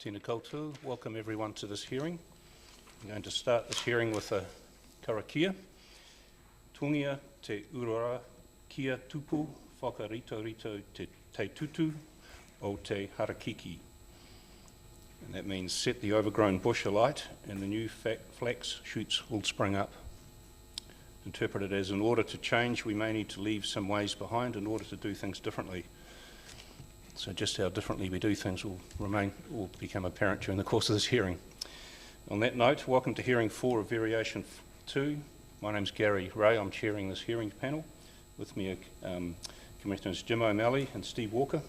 Tēnā koutou. Welcome everyone to this hearing. I'm going to start this hearing with a karakia. Tungia te urara kia tupu whakarito te tutu o te harakiki. And that means set the overgrown bush alight and the new flax shoots will spring up. Interpreted as in order to change, we may need to leave some ways behind in order to do things differently. So just how differently we do things will become apparent during the course of this hearing. On that note, welcome to hearing 4 of variation 2. My name's Gary Ray, I'm chairing this hearing panel. With me are Commissioners Jim O'Malley and Steve Walker.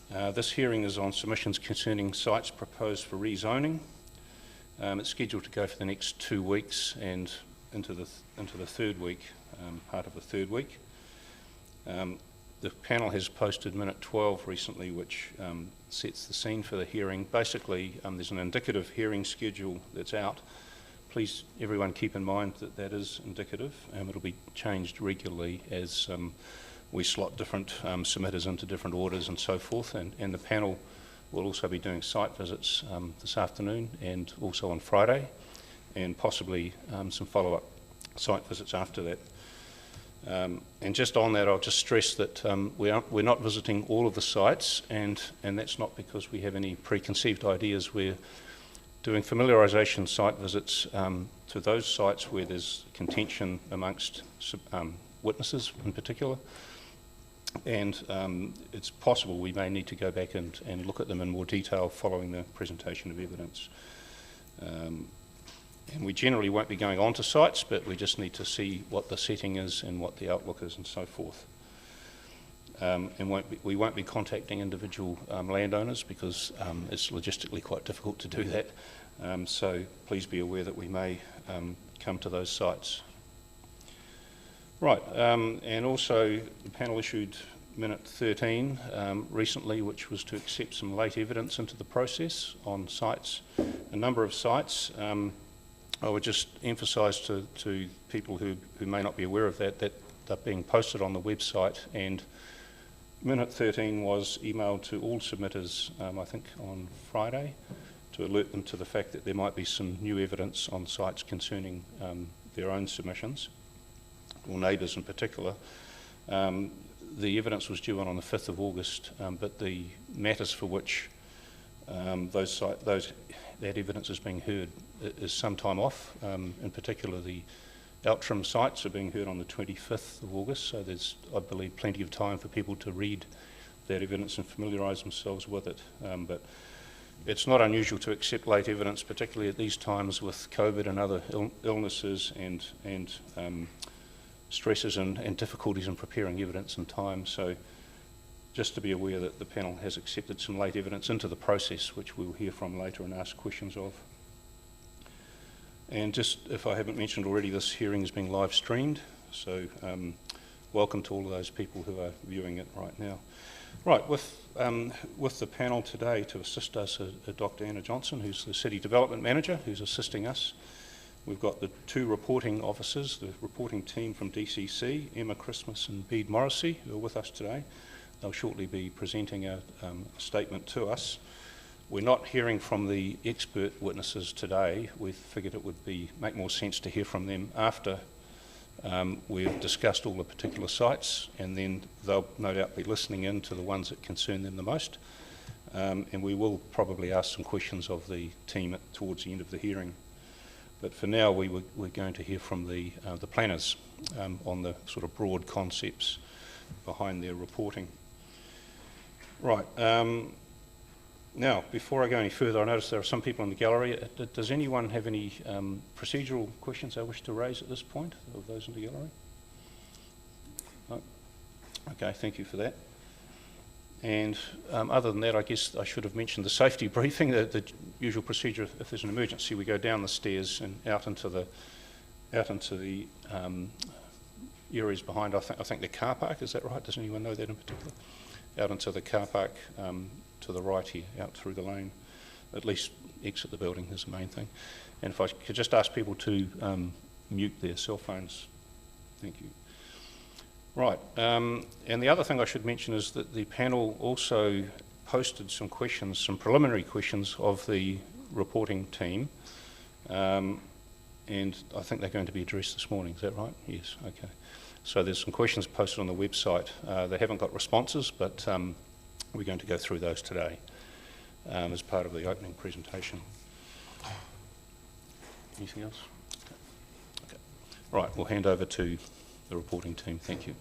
This hearing is on submissions concerning sites proposed for rezoning. It's scheduled to go for the next 2 weeks and into the third week, part of the third week. The panel has posted minute 12 recently, which sets the scene for the hearing. Basically, there's an indicative hearing schedule that's out. Please, everyone, keep in mind that that is indicative. It'll be changed regularly as we slot different submitters into different orders and so forth. And the panel will also be doing site visits this afternoon and also on Friday, and possibly some follow-up site visits after that. And just on that, I'll just stress that we're not visiting all of the sites, and that's not because we have any preconceived ideas. We're doing familiarisation site visits to those sites where there's contention amongst witnesses in particular, and it's possible we may need to go back and look at them in more detail following the presentation of evidence. And we generally won't be going on to sites, but we just need to see what the setting is and what the outlook is and so forth. And we won't be contacting individual landowners because it's logistically quite difficult to do that. So please be aware that we may come to those sites. Right, and also the panel issued minute 13 recently, which was to accept some late evidence into the process on sites, a number of sites. I would just emphasise to people who may not be aware of that they're being posted on the website, and minute 13 was emailed to all submitters, I think on Friday, to alert them to the fact that there might be some new evidence on sites concerning their own submissions, or neighbours in particular. The evidence was due on the 5th of August, but the matters for which that evidence is being heard is some time off. In particular, the Outram sites are being heard on the 25th of August, so there's, I believe, plenty of time for people to read that evidence and familiarise themselves with it. But it's not unusual to accept late evidence, particularly at these times with COVID and other illnesses and stresses and difficulties in preparing evidence in time. So just to be aware that the panel has accepted some late evidence into the process, which we'll hear from later and ask questions of. And just, if I haven't mentioned already, this hearing is being live streamed, so welcome to all of those people who are viewing it right now. Right, with the panel today to assist us are Dr. Anna Johnson, who's the City Development Manager, who's assisting us. We've got the 2 reporting officers, the reporting team from DCC, Emma Christmas and Bede Morrissey, who are with us today. They'll shortly be presenting a statement to us. We're not hearing from the expert witnesses today. We figured it would make more sense to hear from them after we've discussed all the particular sites, and then they'll no doubt be listening in to the ones that concern them the most. And we will probably ask some questions of the team towards the end of the hearing. But for now, we're going to hear from the planners on the sort of broad concepts behind their reporting. Right. Now, before I go any further, I notice there are some people in the gallery. Does anyone have any procedural questions they wish to raise at this point, of those in the gallery? No? Okay, thank you for that. And other than that, I guess I should have mentioned the safety briefing, the usual procedure. If there's an emergency, we go down the stairs and out into the areas behind, I think the car park, is that right? Does anyone know that in particular? Out into the car park to the right here, out through the lane. At least exit the building is the main thing. And if I could just ask people to mute their cell phones. Thank you. Right, and the other thing I should mention is that the panel also posted some questions, some preliminary questions of the reporting team, and I think they're going to be addressed this morning. Is that right? Yes, okay. So there's some questions posted on the website. They haven't got responses, but we're going to go through those today as part of the opening presentation. Anything else? Okay. Right, we'll hand over to the reporting team. Thank you.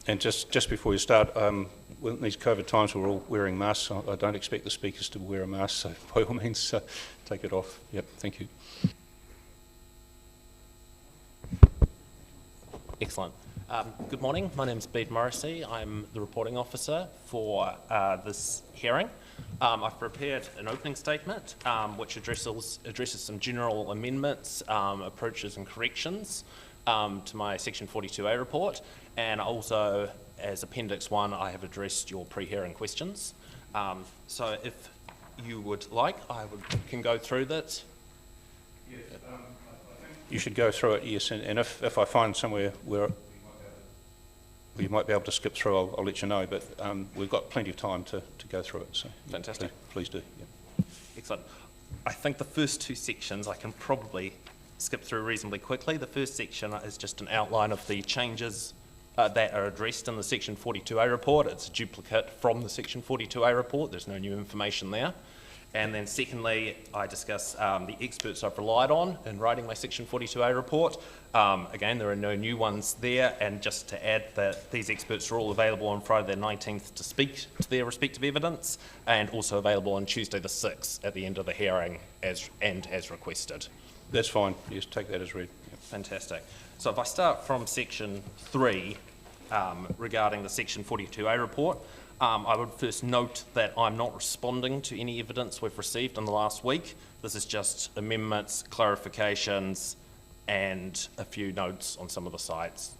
And just before you start, in these COVID times we're all wearing masks. I don't expect the speakers to wear a mask, so by all means take it off. Yep, thank you. Excellent. Good morning, my name is Bede Morrissey. I'm the reporting officer for this hearing. I've prepared an opening statement which addresses some general amendments, approaches and corrections to my Section 42A report, and also as Appendix 1 I have addressed your pre-hearing questions. So if you would like, can go through that. Yes, I think you should go through it, yes, and if I find somewhere where we might be able to skip through, I'll let you know, but we've got plenty of time to go through it, so fantastic. Please do. Yeah. Excellent. I think the first two sections I can probably skip through reasonably quickly. The first section is just an outline of the changes that are addressed in the Section 42A report. It's a duplicate from the Section 42A report. There's no new information there. And then secondly, I discuss the experts I've relied on in writing my Section 42A report. Again, there are no new ones there, and just to add that these experts are all available on Friday the 19th to speak to their respective evidence, and also available on Tuesday the 6th at the end of the hearing as requested. That's fine. Yes, take that as read. Yep. Fantastic. So if I start from Section 3 regarding the Section 42A report, I would first note that I'm not responding to any evidence we've received in the last week. This is just amendments, clarifications, and a few notes on some of the sites.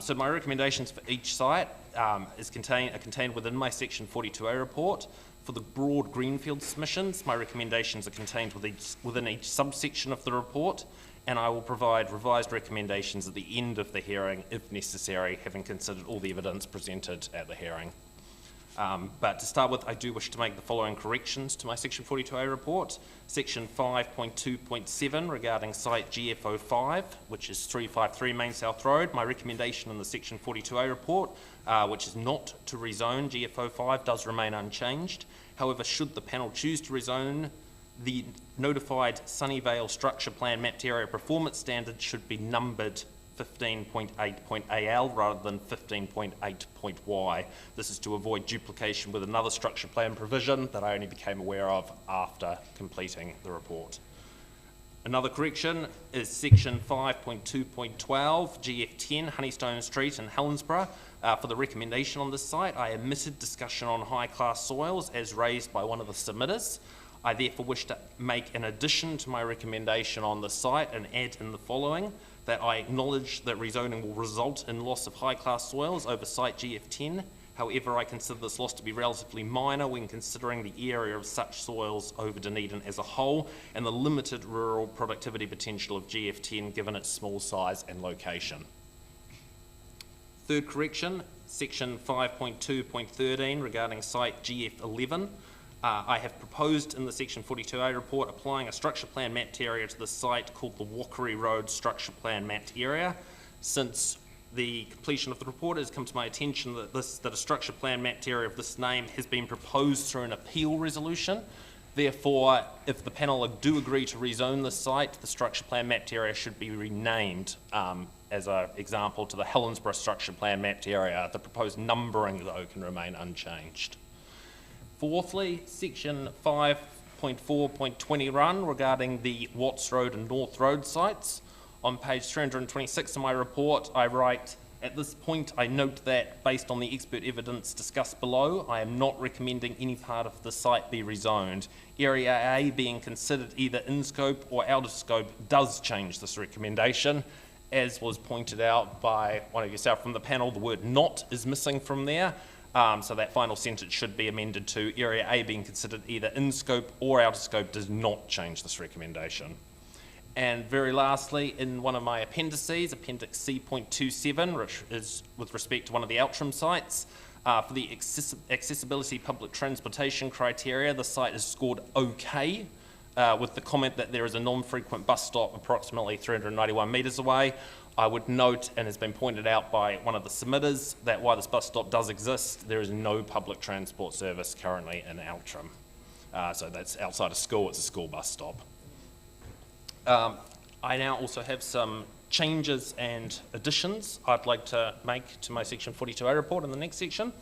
So my recommendations for each site are contained within my Section 42A report. For the broad Greenfields submissions, my recommendations are contained within each subsection of the report, and I will provide revised recommendations at the end of the hearing if necessary, having considered all the evidence presented at the hearing. But to start with, I do wish to make the following corrections to my Section 42A report. Section 5.2.7 regarding site GF05, which is 353 Main South Road. My recommendation in the Section 42A report, which is not to rezone GF05, does remain unchanged. However, should the panel choose to rezone, the notified Sunnyvale structure plan mapped area performance standard should be numbered 15.8.AL rather than 15.8.Y. This is to avoid duplication with another structure plan provision that I only became aware of after completing the report. Another correction is Section 5.2.12, GF10, Honeystone Street in Helensburgh. For the recommendation on this site, I omitted discussion on high-class soils as raised by one of the submitters. I therefore wish to make an addition to my recommendation on the site and add in the following, that I acknowledge that rezoning will result in loss of high-class soils over site GF10. However, I consider this loss to be relatively minor when considering the area of such soils over Dunedin as a whole and the limited rural productivity potential of GF10 given its small size and location. Third correction, Section 5.2.13 regarding site GF11. I have proposed in the Section 42A report applying a structure plan mapped area to the site called the Walkery Road Structure Plan Mapped Area. Since the completion of the report, it has come to my attention that a structure plan mapped area of this name has been proposed through an appeal resolution. Therefore, if the panel do agree to rezone the site, the structure plan mapped area should be renamed as an example to the Helensburgh structure plan mapped area. The proposed numbering, though, can remain unchanged. Fourthly, Section 5.4.20 run regarding the Watts Road and North Road sites. On page 326 of my report, I write, At this point, I note that based on the expert evidence discussed below, I am not recommending any part of the site be rezoned. Area A being considered either in scope or out of scope does change this recommendation. As was pointed out by one of yourself from the panel, the word not is missing from there. So that final sentence should be amended to area A being considered either in scope or out of scope does not change this recommendation. And very lastly, in one of my appendices, Appendix C.27, which is with respect to one of the Outram sites, for the accessibility public transportation criteria, the site is scored OK, with the comment that there is a non-frequent bus stop approximately 391 metres away. I would note, and has been pointed out by one of the submitters, that while this bus stop does exist, there is no public transport service currently in Outram. So that's outside of school, it's a school bus stop. I now also have some changes and additions I'd like to make to my Section 42A report in the next section.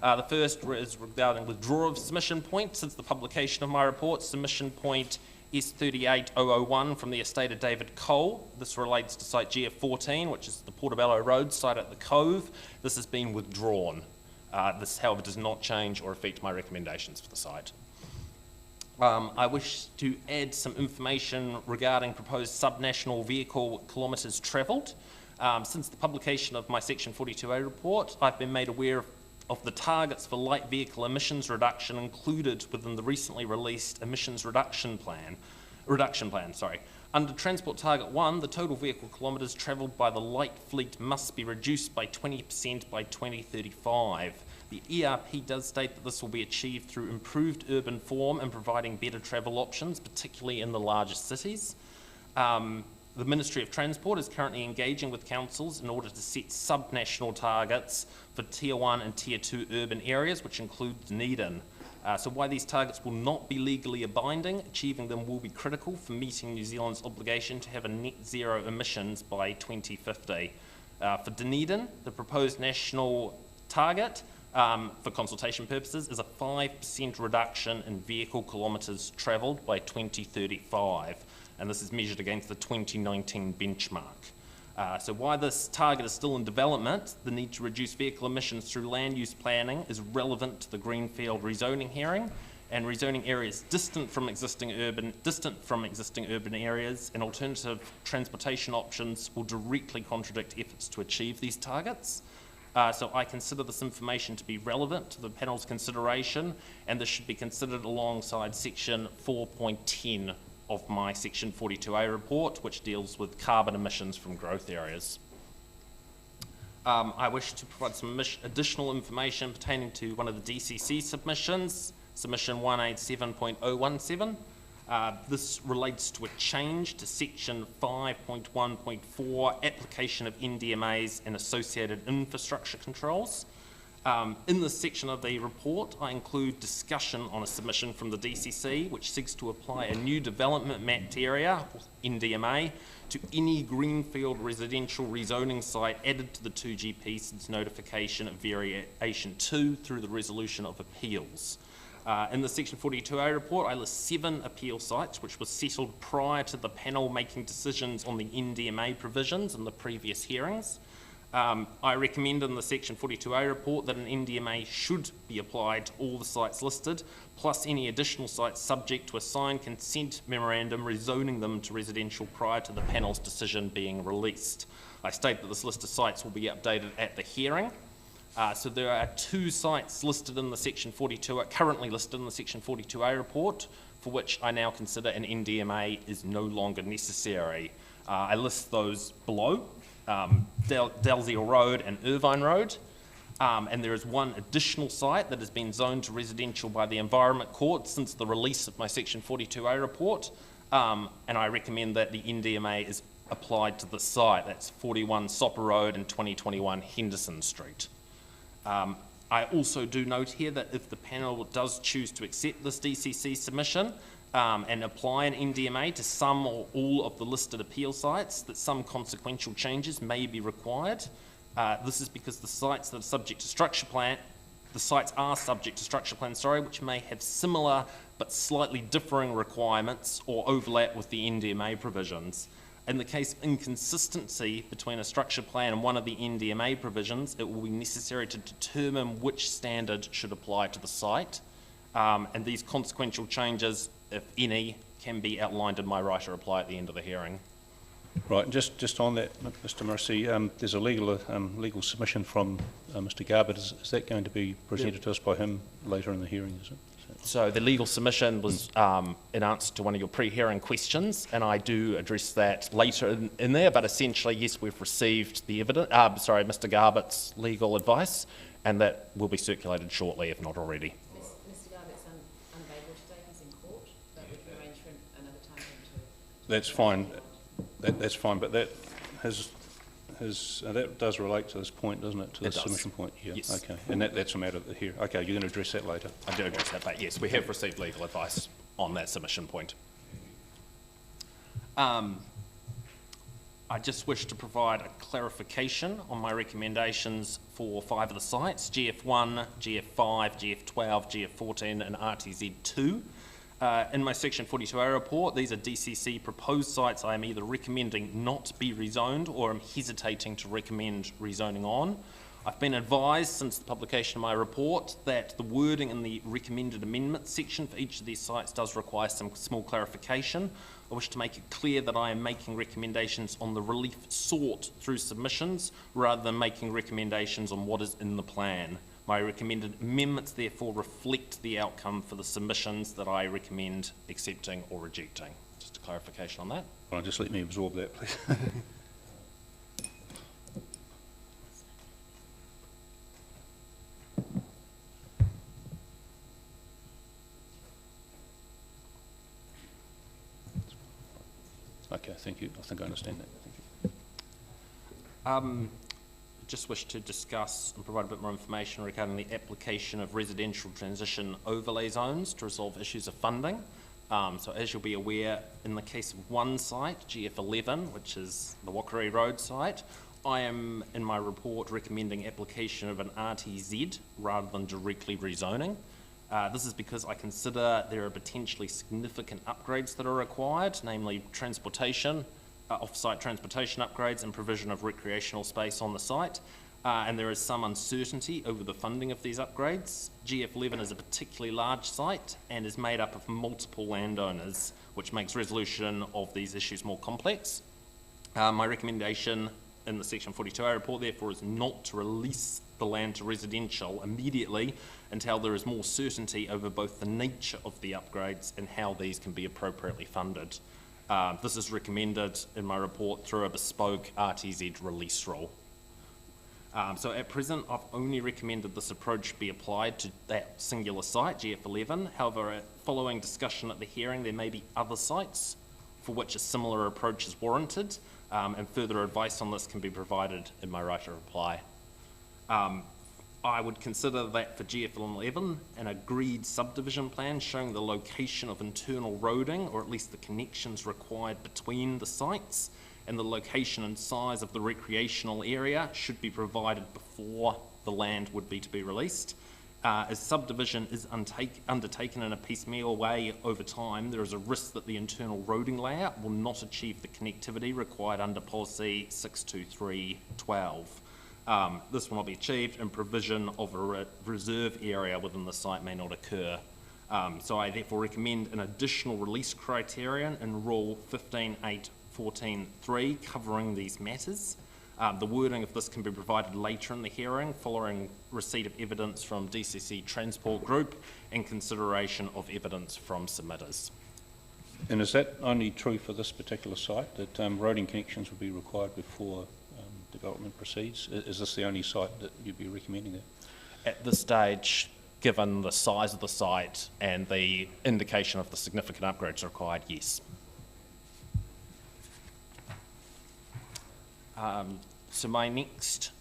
The first is regarding withdrawal of submission point. Since the publication of my report, submission point S38001 from the estate of David Cole. This relates to site GF14, which is the Portobello Road site at the Cove. This has been withdrawn. This, however, does not change or affect my recommendations for the site. I wish to add some information regarding proposed subnational vehicle kilometres travelled. Since the publication of my Section 42A report, I've been made aware of the targets for light vehicle emissions reduction included within the recently released emissions reduction plan. Under Transport Target 1, the total vehicle kilometres travelled by the light fleet must be reduced by 20% by 2035. The ERP does state that this will be achieved through improved urban form and providing better travel options, particularly in the larger cities. The Ministry of Transport is currently engaging with councils in order to set sub-national targets for Tier 1 and Tier 2 urban areas, which include Dunedin. So while these targets will not be legally binding, achieving them will be critical for meeting New Zealand's obligation to have a net zero emissions by 2050. For Dunedin, the proposed national target for consultation purposes is a 5% reduction in vehicle kilometres travelled by 2035, and this is measured against the 2019 benchmark. So while this target is still in development, the need to reduce vehicle emissions through land use planning is relevant to the Greenfield rezoning hearing, and rezoning areas distant from existing urban areas and alternative transportation options will directly contradict efforts to achieve these targets. So I consider this information to be relevant to the panel's consideration, and this should be considered alongside Section 4.10 of my Section 42A report, which deals with carbon emissions from growth areas. I wish to provide some additional information pertaining to one of the DCC submissions, submission 187.017. This relates to a change to Section 5.1.4, application of NDMAs and associated infrastructure controls. In this section of the report, I include discussion on a submission from the DCC which seeks to apply a new development mapped area, NDMA, to any greenfield residential rezoning site added to the 2GP since notification of Variation 2 through the resolution of appeals. In the Section 42A report, I list 7 appeal sites which were settled prior to the panel making decisions on the Ndma provisions in the previous hearings. I recommend in the Section 42A report that an NDMA should be applied to all the sites listed, plus any additional sites subject to a signed consent memorandum rezoning them to residential prior to the panel's decision being released. I state that this list of sites will be updated at the hearing. So there are 2 sites listed in the Section 42, currently listed in the Section 42A report, for which I now consider an NDMA is no longer necessary. I list those below. Dalziel Road and Irvine Road, and there is 1 additional site that has been zoned to residential by the Environment Court since the release of my Section 42A report, and I recommend that the NDMA is applied to the site. That's 41 Sopper Road and 2021 Henderson Street. I also do note here that if the panel does choose to accept this DCC submission, and apply an NDMA to some or all of the listed appeal sites, that some consequential changes may be required. This is because the sites that are subject to structure plan, which may have similar but slightly differing requirements or overlap with the NDMA provisions. In the case of inconsistency between a structure plan and one of the Ndma provisions, it will be necessary to determine which standard should apply to the site. And these consequential changes, if any, can be outlined in my right to reply at the end of the hearing. Right, just on that, Mr. Morrissey, there's a legal submission from Mr. Garbutt. Is that going to be presented to us by him later in the hearing, is it? So the legal submission was in answer to one of your pre-hearing questions, and I do address that later in there, but essentially, yes, we've received the evidence, Mr. Garbutt's legal advice, and that will be circulated shortly, if not already. Mr. Garbutt's unavailable today, he's in court, but we can arrange for another time for him to... That's fine. That's fine, but that that does relate to this point, doesn't it? To the submission point. Yeah. Yes. Okay. And that's a matter here. Okay, you're going to address that later. I do address that, but yes, we have received legal advice on that submission point. I just wish to provide a clarification on my recommendations for 5 of the sites: GF1, GF5, GF12, GF14, and RTZ2. In my Section 42A report, these are DCC proposed sites I am either recommending not be rezoned or am hesitating to recommend rezoning on. I've been advised since the publication of my report that the wording in the recommended amendment section for each of these sites does require some small clarification. I wish to make it clear that I am making recommendations on the relief sought through submissions rather than making recommendations on what is in the plan. My recommended amendments therefore reflect the outcome for the submissions that I recommend accepting or rejecting. Just a clarification on that. Well, just let me absorb that, please. Okay, thank you. I think I understand that. Thank you. Just wish to discuss and provide a bit more information regarding the application of residential transition overlay zones to resolve issues of funding. So as you'll be aware, in the case of one site, GF11, which is the Wakariri Road site, I am, in my report, recommending application of an RTZ rather than directly rezoning. This is because I consider there are potentially significant upgrades that are required, namely transportation, off-site transportation upgrades and provision of recreational space on the site, and there is some uncertainty over the funding of these upgrades. GF11 is a particularly large site and is made up of multiple landowners, which makes resolution of these issues more complex. My recommendation in the Section 42A report, therefore, is not to release the land to residential immediately until there is more certainty over both the nature of the upgrades and how these can be appropriately funded. This is recommended in my report through a bespoke RTZ release rule. So at present, I've only recommended this approach be applied to that singular site, GF11. However, following discussion at the hearing, there may be other sites for which a similar approach is warranted, and further advice on this can be provided in my right to reply. I would consider that for GF11, an agreed subdivision plan showing the location of internal roading, or at least the connections required between the sites, and the location and size of the recreational area should be provided before the land would be to be released. As subdivision is undertaken in a piecemeal way over time, there is a risk that the internal roading layout will not achieve the connectivity required under Policy 62312. This will not be achieved, and provision of a reserve area within the site may not occur. So I therefore recommend an additional release criterion in Rule 15.8.14.3 covering these matters. The wording of this can be provided later in the hearing following receipt of evidence from DCC Transport Group and consideration of evidence from submitters. And is that only true for this particular site, that roading connections would be required before development proceeds? Is this the only site that you'd be recommending that? At this stage, given the size of the site and the indication of the significant upgrades required, yes. So my next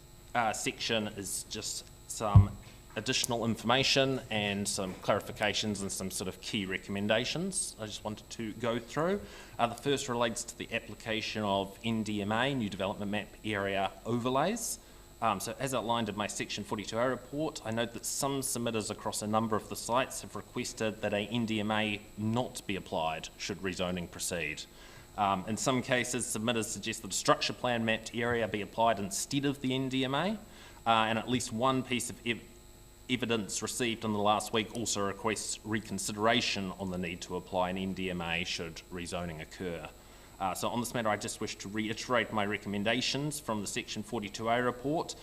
section is just some additional information and some clarifications and some sort of key recommendations I just wanted to go through. The first relates to the application of NDMA, New Development Map Area Overlays. So as outlined in my Section 42A report, I note that some submitters across a number of the sites have requested that a NDMA not be applied should rezoning proceed. In some cases, submitters suggest that a structure plan mapped area be applied instead of the NDMA, and at least one piece of evidence received in the last week also requests reconsideration on the need to apply an NDMA should rezoning occur. So on this matter, I just wish to reiterate my recommendations from the Section 42A report,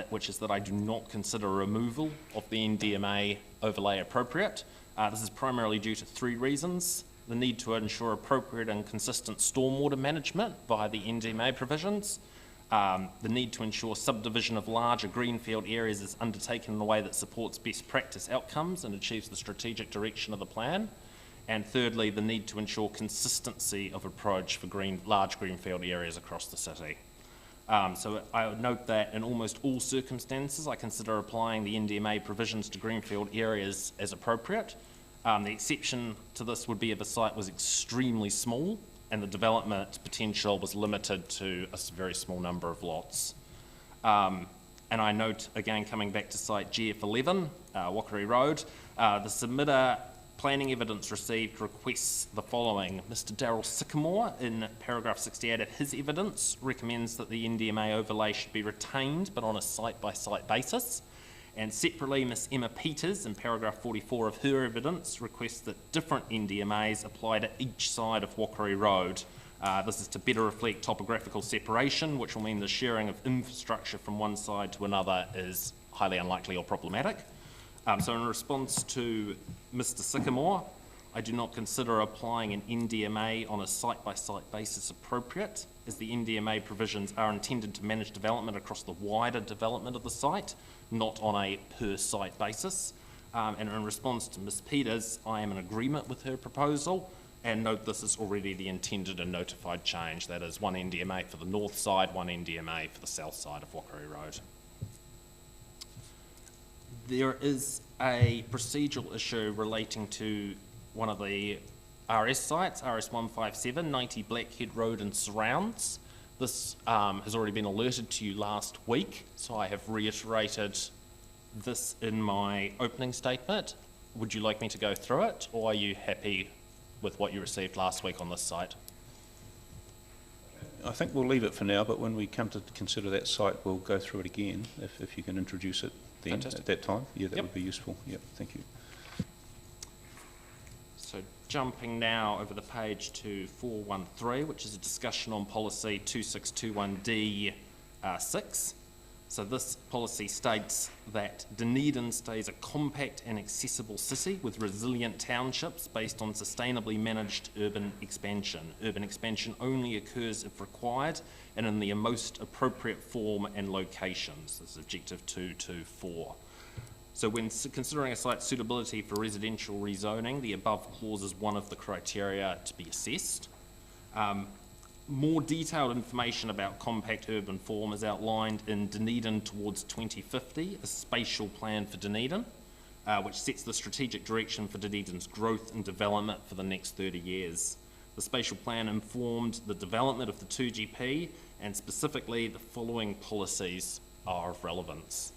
which is that I do not consider removal of the NDMA overlay appropriate. This is primarily due to three reasons: the need to ensure appropriate and consistent stormwater management via the Ndma provisions, the need to ensure subdivision of larger greenfield areas is undertaken in a way that supports best practice outcomes and achieves the strategic direction of the plan, and thirdly, the need to ensure consistency of approach for large greenfield areas across the city. So I would note that in almost all circumstances, I consider applying the NDMA provisions to greenfield areas as appropriate. The exception to this would be if a site was extremely small and the development potential was limited to a very small number of lots. And I note, again, coming back to site GF11, Wakariri Road, the submitter planning evidence received requests the following. Mr. Daryl Sycamore, in paragraph 68 of his evidence, recommends that the NDMA overlay should be retained, but on a site-by-site basis. And separately, Ms. Emma Peters, in paragraph 44 of her evidence, requests that different NDMAs apply to each side of Wakariri Road. This is to better reflect topographical separation, which will mean the sharing of infrastructure from one side to another is highly unlikely or problematic. So in response to Mr. Sycamore, I do not consider applying an NDMA on a site-by-site basis appropriate, as the NDMA provisions are intended to manage development across the wider development of the site, not on a per-site basis. And in response to Ms. Peters, I am in agreement with her proposal, and note this is already the intended and notified change. That is one NDMA for the north side, one NDMA for the south side of Wakariri Road. There is a procedural issue relating to one of the RS sites, RS 157, 90 Blackhead Road and surrounds. This has already been alerted to you last week, so I have reiterated this in my opening statement. Would you like me to go through it, or are you happy with what you received last week on this site? I think we'll leave it for now, but when we come to consider that site, we'll go through it again, if you can introduce it then. Fantastic. At that time. Yeah, that would be useful. Yep, thank you. So jumping now over the page to 413, which is a discussion on policy 2621D 6. So this policy states that Dunedin stays a compact and accessible city with resilient townships based on sustainably managed urban expansion. Urban expansion only occurs if required and in the most appropriate form and locations. This is objective 224. So when considering a site's suitability for residential rezoning, the above clause is one of the criteria to be assessed. More detailed information about compact urban form is outlined in Dunedin Towards 2050, a spatial plan for Dunedin, which sets the strategic direction for Dunedin's growth and development for the next 30 years. The spatial plan informed the development of the 2GP, and specifically the following policies are of relevance.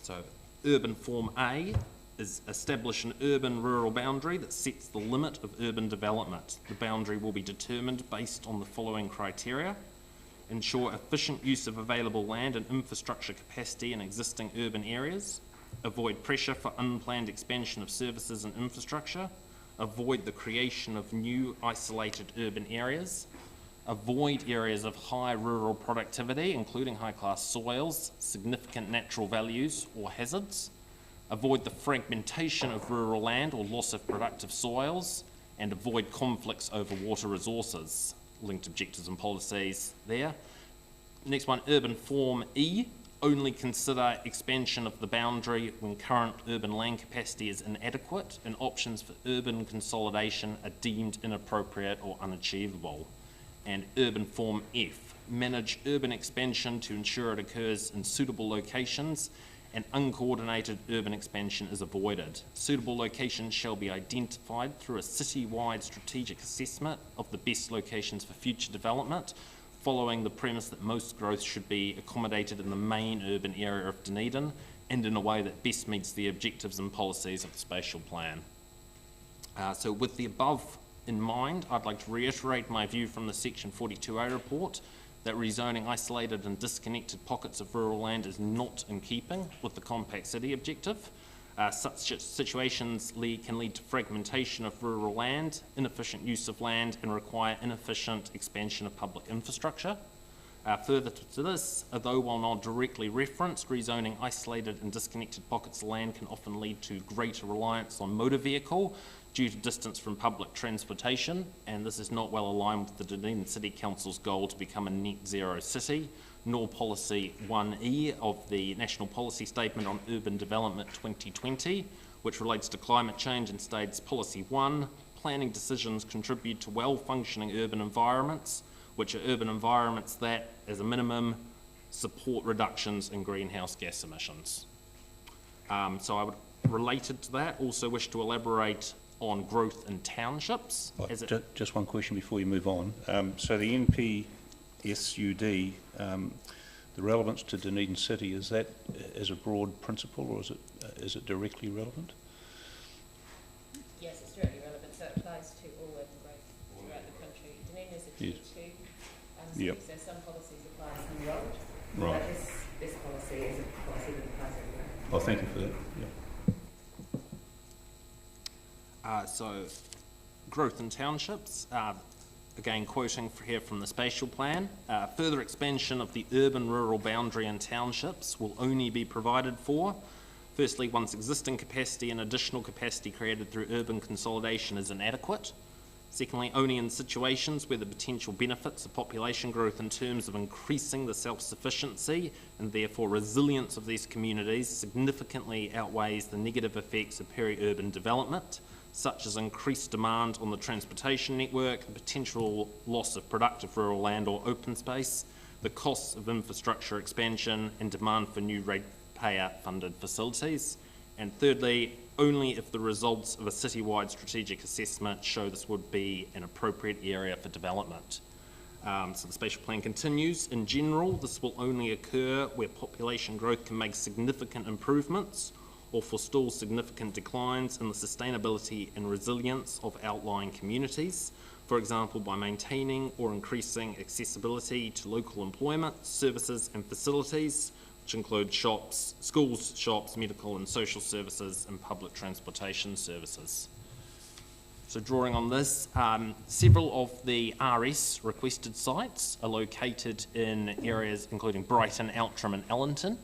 So urban form A is establish an urban-rural boundary that sets the limit of urban development. The boundary will be determined based on the following criteria: ensure efficient use of available land and infrastructure capacity in existing urban areas, avoid pressure for unplanned expansion of services and infrastructure, avoid the creation of new isolated urban areas, avoid areas of high rural productivity, including high-class soils, significant natural values or hazards, avoid the fragmentation of rural land or loss of productive soils, and avoid conflicts over water resources. Linked objectives and policies there. Next one, urban form E. Only consider expansion of the boundary when current urban land capacity is inadequate and options for urban consolidation are deemed inappropriate or unachievable. And urban form F. Manage urban expansion to ensure it occurs in suitable locations and uncoordinated urban expansion is avoided. Suitable locations shall be identified through a city-wide strategic assessment of the best locations for future development, following the premise that most growth should be accommodated in the main urban area of Dunedin and in a way that best meets the objectives and policies of the spatial plan. So with the above in mind, I'd like to reiterate my view from the Section 42A report that rezoning isolated and disconnected pockets of rural land is not in keeping with the compact city objective. Such situations can lead to fragmentation of rural land, inefficient use of land, and require inefficient expansion of public infrastructure. Further to this, although while not directly referenced, rezoning isolated and disconnected pockets of land can often lead to greater reliance on motor vehicle due to distance from public transportation, and this is not well aligned with the Dunedin City Council's goal to become a net zero city, nor Policy 1E of the National Policy Statement on Urban Development 2020, which relates to climate change and states Policy 1, planning decisions contribute to well-functioning urban environments, which are urban environments that, as a minimum, support reductions in greenhouse gas emissions. So I would, related to that, also wish to elaborate on growth in townships. Just one question before you move on. So the NPSUD, the relevance to Dunedin City, is that as a broad principle, or is it directly relevant? Yes, it's directly relevant, so it applies to all urban growth throughout the country. Dunedin is a tier 2, Yep. so some policies apply some road, Right. but this policy is a policy that applies everywhere. Oh, thank you for that. Yep. So, growth in townships, again quoting here from the spatial plan, further expansion of the urban-rural boundary in townships will only be provided for, firstly, once existing capacity and additional capacity created through urban consolidation is inadequate. Secondly, only in situations where the potential benefits of population growth in terms of increasing the self-sufficiency and therefore resilience of these communities significantly outweighs the negative effects of peri-urban development, such as increased demand on the transportation network, the potential loss of productive rural land or open space, the costs of infrastructure expansion, and demand for new ratepayer-funded facilities. And thirdly, only if the results of a citywide strategic assessment show this would be an appropriate area for development. So the spatial plan continues. In general, this will only occur where population growth can make significant improvements or forestall significant declines in the sustainability and resilience of outlying communities, for example, by maintaining or increasing accessibility to local employment, services and facilities, which include shops, schools, shops, medical and social services, and public transportation services. So drawing on this, several of the RS requested sites are located in areas including Brighton, Outram and Allenton.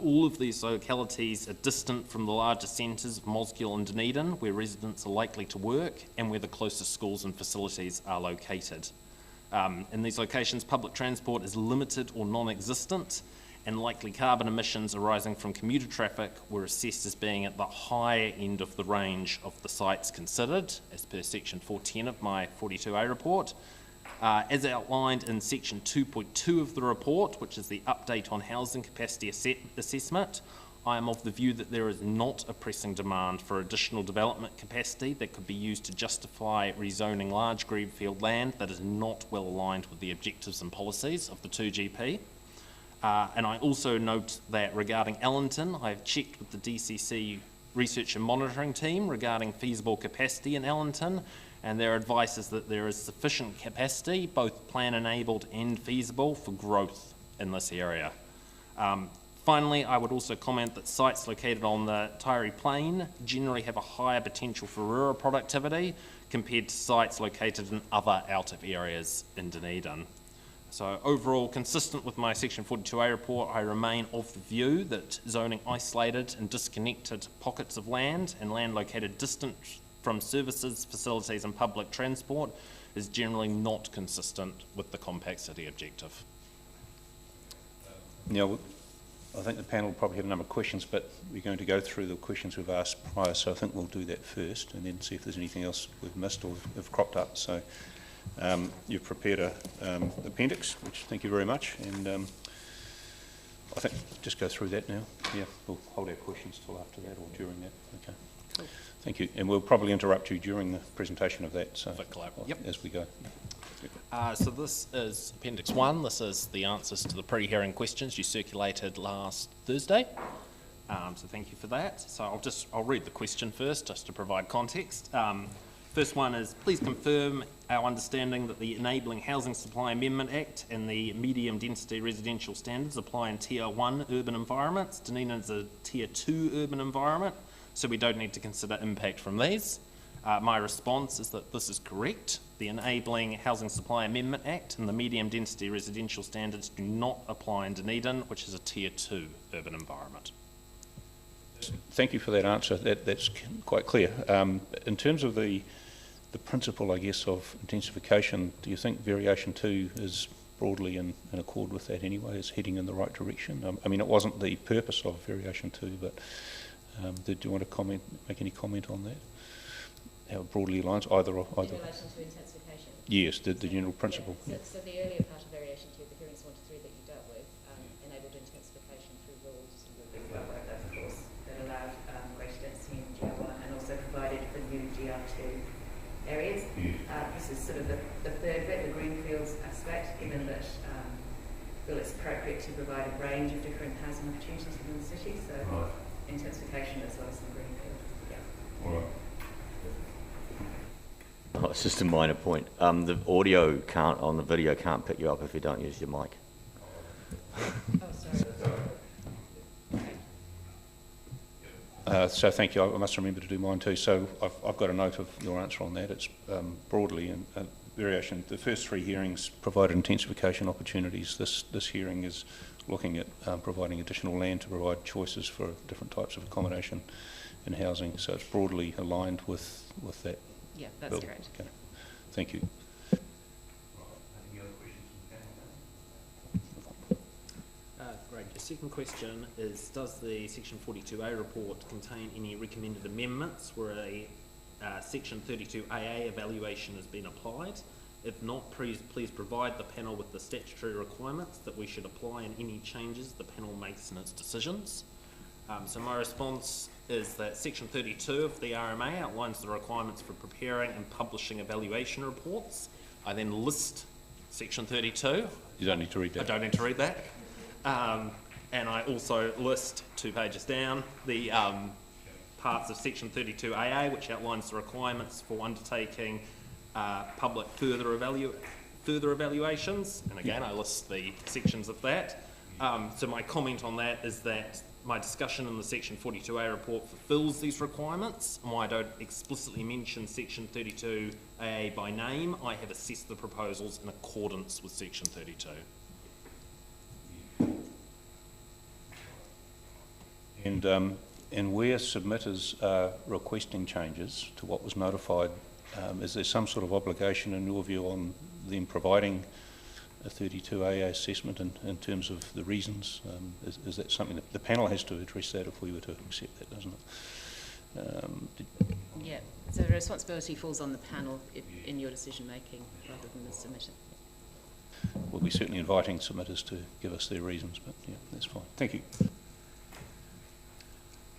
All of these localities are distant from the larger centres of Mosgiel and Dunedin, where residents are likely to work and where the closest schools and facilities are located. In these locations, public transport is limited or non-existent, and likely carbon emissions arising from commuter traffic were assessed as being at the higher end of the range of the sites considered, as per section 410 of my 42A report. As outlined in section 2.2 of the report, which is the update on housing capacity assessment, I am of the view that there is not a pressing demand for additional development capacity that could be used to justify rezoning large greenfield land that is not well aligned with the objectives and policies of the 2GP. And I also note that regarding Allenton, I have checked with the DCC research and monitoring team regarding feasible capacity in Allenton, and their advice is that there is sufficient capacity, both plan-enabled and feasible, for growth in this area. Finally, I would also comment that sites located on the Taieri Plain generally have a higher potential for rural productivity compared to sites located in other out-of areas in Dunedin. So overall, consistent with my section 42A report, I remain of the view that zoning isolated and disconnected pockets of land and land located distant from services, facilities and public transport is generally not consistent with the compact city objective. Now, I think the panel probably had a number of questions, but we're going to go through the questions we've asked prior, so I think we'll do that first and then see if there's anything else we've missed or have cropped up. So you've prepared an appendix, which thank you very much, and I think just go through that now. Yeah, we'll hold our questions till after that or during that. Okay. Cool. Thank you, and we'll probably interrupt you during the presentation of that, so as we go. So this is Appendix 1. This is the answers to the pre-hearing questions you circulated last Thursday. So thank you for that. So I'll read the question first, just to provide context. First one is, please confirm our understanding that the Enabling Housing Supply Amendment Act and the medium density residential standards apply in Tier 1 urban environments. Dunedin is a Tier 2 urban environment, so we don't need to consider impact from these. My response is that this is correct. The Enabling Housing Supply Amendment Act and the medium density residential standards do not apply in Dunedin, which is a Tier 2 urban environment. Thank you for that answer. That's quite clear. In terms of the principle, I guess, of intensification, do you think Variation 2 is broadly in accord with that anyway, is heading in the right direction? I mean, it wasn't the purpose of Variation 2, but did you want to make any comment on that? How it broadly aligns, either? In relation to intensification? Yes, the general principle. Yeah. So the earlier part of Variation 2, the hearings 1 to 3 that you dealt with, enabled intensification through rules, of course, that allowed greater density in GR1 and also provided for new GR2 areas. This is sort of the third bit, the Greenfields aspect, given that it's appropriate to provide a range of different housing opportunities within the city, so intensification as well as the Greenfield. Yeah. All right. Oh, it's just a minor point. The audio on the video can't pick you up if you don't use your mic. Oh, sorry. So thank you. I must remember to do mine too. So I've got a note of your answer on that. It's broadly in Variation. The first 3 hearings provided intensification opportunities. This hearing is looking at providing additional land to provide choices for different types of accommodation and housing. So it's broadly aligned with that. Yeah, that's Bill. correct. Okay. Thank you. Any other questions from the panel? Great. The second question is, does the Section 42A report contain any recommended amendments where a Section 32AA evaluation has been applied? If not, please provide the panel with the statutory requirements that we should apply and any changes the panel makes in its decisions. So my response is that Section 32 of the RMA outlines the requirements for preparing and publishing evaluation reports. I then list Section 32. You don't need to read that. I don't need to read that. And I also list 2 pages down the parts of Section 32AA, which outlines the requirements for undertaking public further evaluations. And again, I list the sections of that. So my comment on that is that my discussion in the Section 42A report fulfills these requirements, and while I don't explicitly mention Section 32AA by name, I have assessed the proposals in accordance with Section 32. And where submitters are requesting changes to what was notified, is there some sort of obligation in your view on them providing a 32AA assessment in terms of the reasons? Is that something that the panel has to address that if we were to accept that, doesn't it? Yeah, so the responsibility falls on the panel in your decision making rather than the submitter. We'll be certainly inviting submitters to give us their reasons, but yeah, that's fine. Thank you.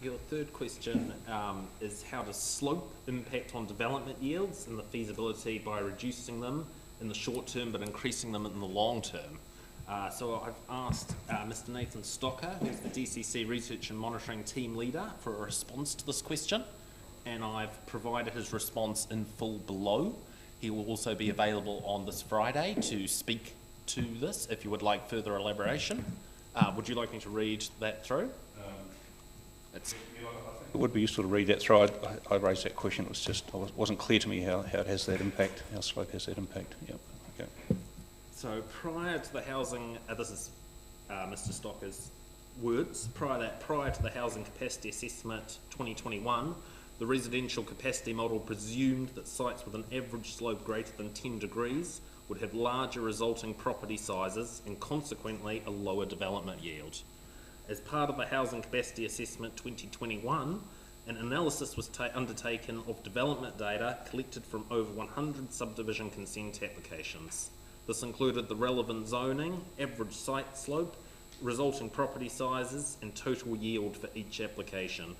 Your third question is, how does slope impact on development yields and the feasibility by reducing them in the short term but increasing them in the long term? So I've asked Mr. Nathan Stocker, who's the DCC Research and Monitoring Team Leader, for a response to this question, and I've provided his response in full below. He will also be available on this Friday to speak to this if you would like further elaboration. Would you like me to read that through? It would be useful to read that through. I raised that question. It was just, it wasn't clear to me how it has that impact, how slope has that impact. Yep. Okay. So prior to the housing, this is Mr. Stocker's words, prior to the housing capacity assessment 2021, the residential capacity model presumed that sites with an average slope greater than 10 degrees would have larger resulting property sizes and consequently a lower development yield. As part of the Housing Capacity Assessment 2021, an analysis was undertaken of development data collected from over 100 subdivision consent applications. This included the relevant zoning, average site slope, resulting property sizes, and total yield for each application.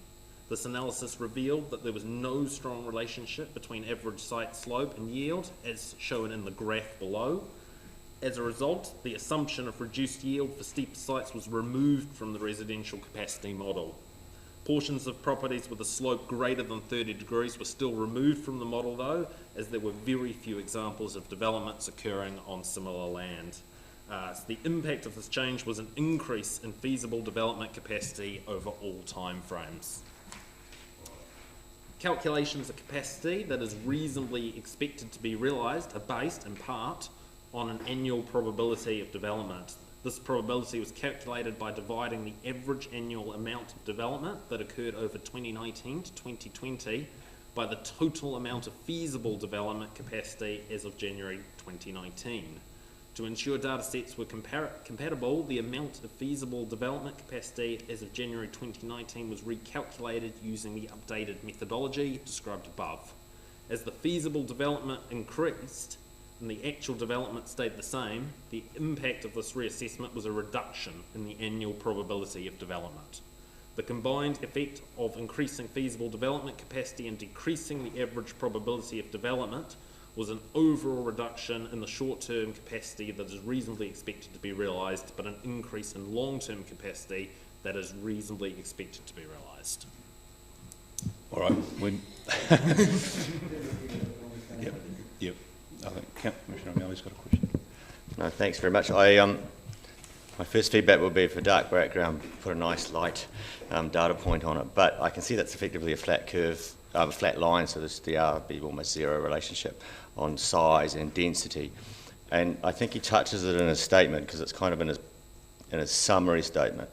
This analysis revealed that there was no strong relationship between average site slope and yield, as shown in the graph below. As a result, the assumption of reduced yield for steeper sites was removed from the residential capacity model. Portions of properties with a slope greater than 30 degrees were still removed from the model though, as there were very few examples of developments occurring on similar land. So the impact of this change was an increase in feasible development capacity over all time frames. Calculations of capacity that is reasonably expected to be realised are based in part on an annual probability of development. This probability was calculated by dividing the average annual amount of development that occurred over 2019 to 2020 by the total amount of feasible development capacity as of January 2019. To ensure data sets were compatible, the amount of feasible development capacity as of January 2019 was recalculated using the updated methodology described above. As the feasible development increased, and the actual development stayed the same, the impact of this reassessment was a reduction in the annual probability of development. The combined effect of increasing feasible development capacity and decreasing the average probability of development was an overall reduction in the short-term capacity that is reasonably expected to be realised, but an increase in long-term capacity that is reasonably expected to be realised. All right. Yep. I think Commissioner O'Malley's got a question. No, thanks very much. My first feedback would be for dark background, put a nice light data point on it, but I can see that's effectively a flat curve, a flat line, so there would be almost zero relationship on size and density. And I think he touches it in his statement because it's kind of in his summary statement.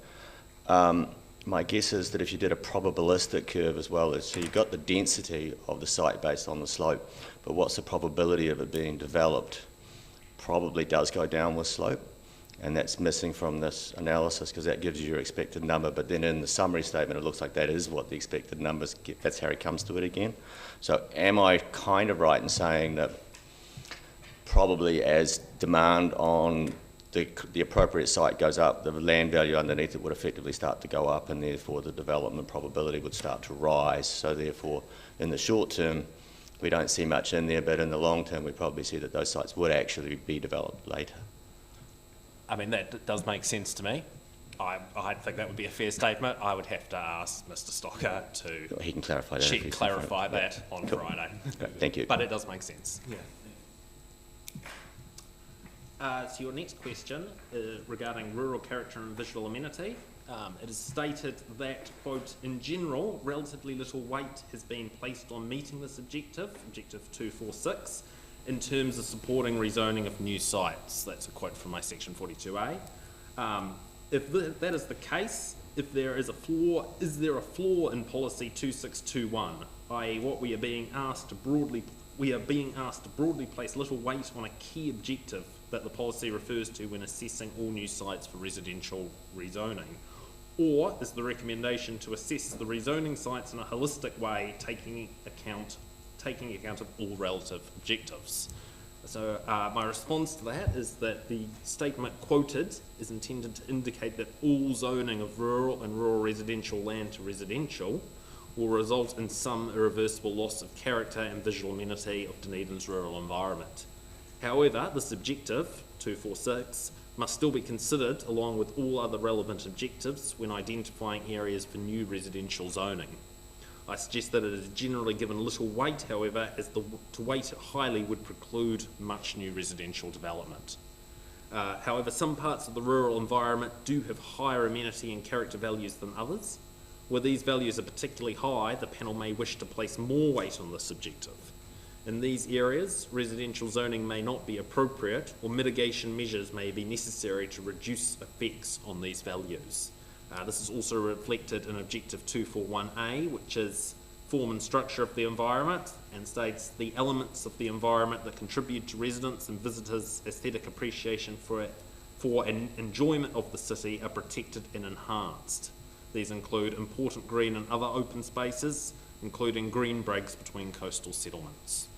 My guess is that if you did a probabilistic curve as well, so you've got the density of the site based on the slope, but what's the probability of it being developed probably does go down with slope, and that's missing from this analysis because that gives you your expected number, but then in the summary statement it looks like that is what the expected numbers get. That's how he comes to it again. So am I kind of right in saying that probably as demand on the appropriate site goes up, the land value underneath it would effectively start to go up, and therefore the development probability would start to rise. So therefore, in the short term, we don't see much in there, but in the long term, we probably see that those sites would actually be developed later. I mean, that does make sense to me. I think that would be a fair statement. I would have to ask Mr. Stocker to He can clarify that. clarify that on Friday. Right, thank you. But it does make sense. Yeah. So your next question regarding rural character and visual amenity. It is stated that, quote, in general, relatively little weight has been placed on meeting this objective, objective 246, in terms of supporting rezoning of new sites. That's a quote from my section 42A. If that is the case, if there is a flaw, is there a flaw in policy 2621, i.e. what we are being asked to broadly place little weight on a key objective that the policy refers to when assessing all new sites for residential rezoning? Or is the recommendation to assess the rezoning sites in a holistic way, taking account of all relative objectives? So my response to that is that the statement quoted is intended to indicate that all zoning of rural and rural residential land to residential will result in some irreversible loss of character and visual amenity of Dunedin's rural environment. However, this objective, 246, must still be considered along with all other relevant objectives when identifying areas for new residential zoning. I suggest that it is generally given little weight, however, as to weight it highly would preclude much new residential development. However, some parts of the rural environment do have higher amenity and character values than others. Where these values are particularly high, the panel may wish to place more weight on this objective. In these areas, residential zoning may not be appropriate, or mitigation measures may be necessary to reduce effects on these values. This is also reflected in Objective 241A, which is form and structure of the environment, and states the elements of the environment that contribute to residents and visitors' aesthetic appreciation for an enjoyment of the city are protected and enhanced. These include important green and other open spaces, including green breaks between coastal settlements.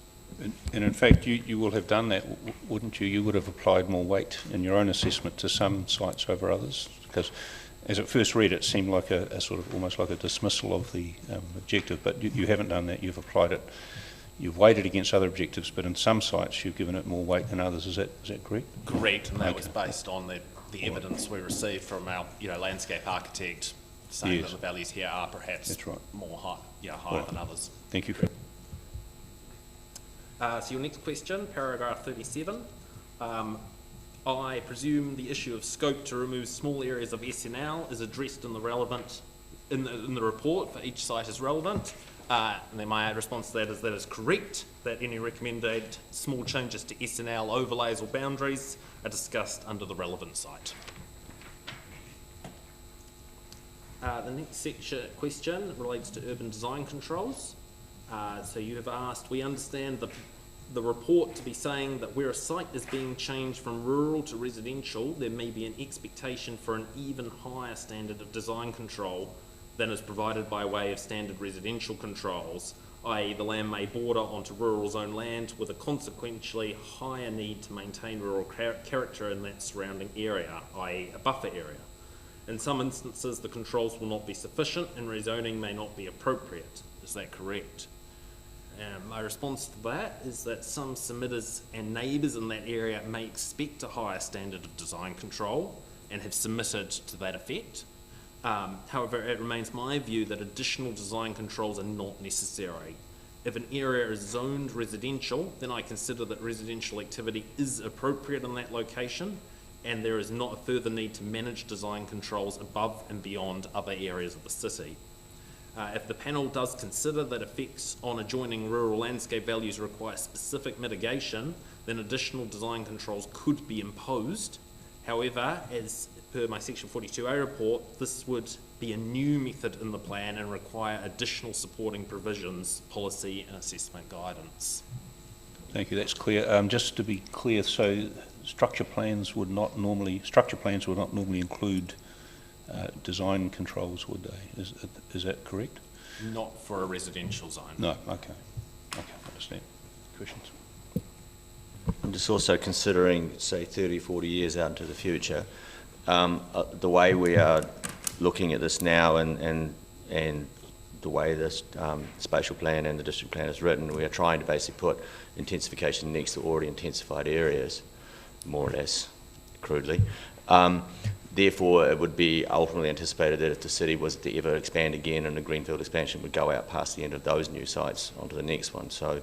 And in fact, you will have done that, wouldn't you? You would have applied more weight in your own assessment to some sites over others, because as it first read, it seemed like a sort of almost like a dismissal of the objective, but you haven't done that. You've applied it. You've weighted against other objectives, but in some sites you've given it more weight than others. Is that correct? Correct, and that was based on the evidence we received from our landscape architect saying Yes. that the values here are perhaps That's right. more higher Right. than others. Thank you. So your next question, paragraph 37. I presume the issue of scope to remove small areas of SNL is addressed in the relevant in the report for each site is relevant. And then my response to that is correct, that any recommended small changes to SNL overlays or boundaries are discussed under the relevant site. The next question relates to urban design controls. So you have asked, we understand the report to be saying that where a site is being changed from rural to residential, there may be an expectation for an even higher standard of design control than is provided by way of standard residential controls, i.e. the land may border onto rural zone land with a consequentially higher need to maintain rural character in that surrounding area, i.e. a buffer area. In some instances, the controls will not be sufficient and rezoning may not be appropriate. Is that correct? My response to that is that some submitters and neighbours in that area may expect a higher standard of design control and have submitted to that effect. However, it remains my view that additional design controls are not necessary. If an area is zoned residential, then I consider that residential activity is appropriate in that location and there is not a further need to manage design controls above and beyond other areas of the city. If the panel does consider that effects on adjoining rural landscape values require specific mitigation, then additional design controls could be imposed. However, as per my Section 42A report, this would be a new method in the plan and require additional supporting provisions, policy and assessment guidance. Thank you, that's clear. Just to be clear, so structure plans would not normally include design controls, would they? Is that correct? Not for a residential zone. No, okay. Okay, understand. Questions? I'm just also considering, say, 30, 40 years out into the future, the way we are looking at this now and the way this spatial plan and the district plan is written, we are trying to basically put intensification next to already intensified areas, more or less, crudely. Therefore, it would be ultimately anticipated that if the city was to ever expand again and the Greenfield expansion would go out past the end of those new sites onto the next one. So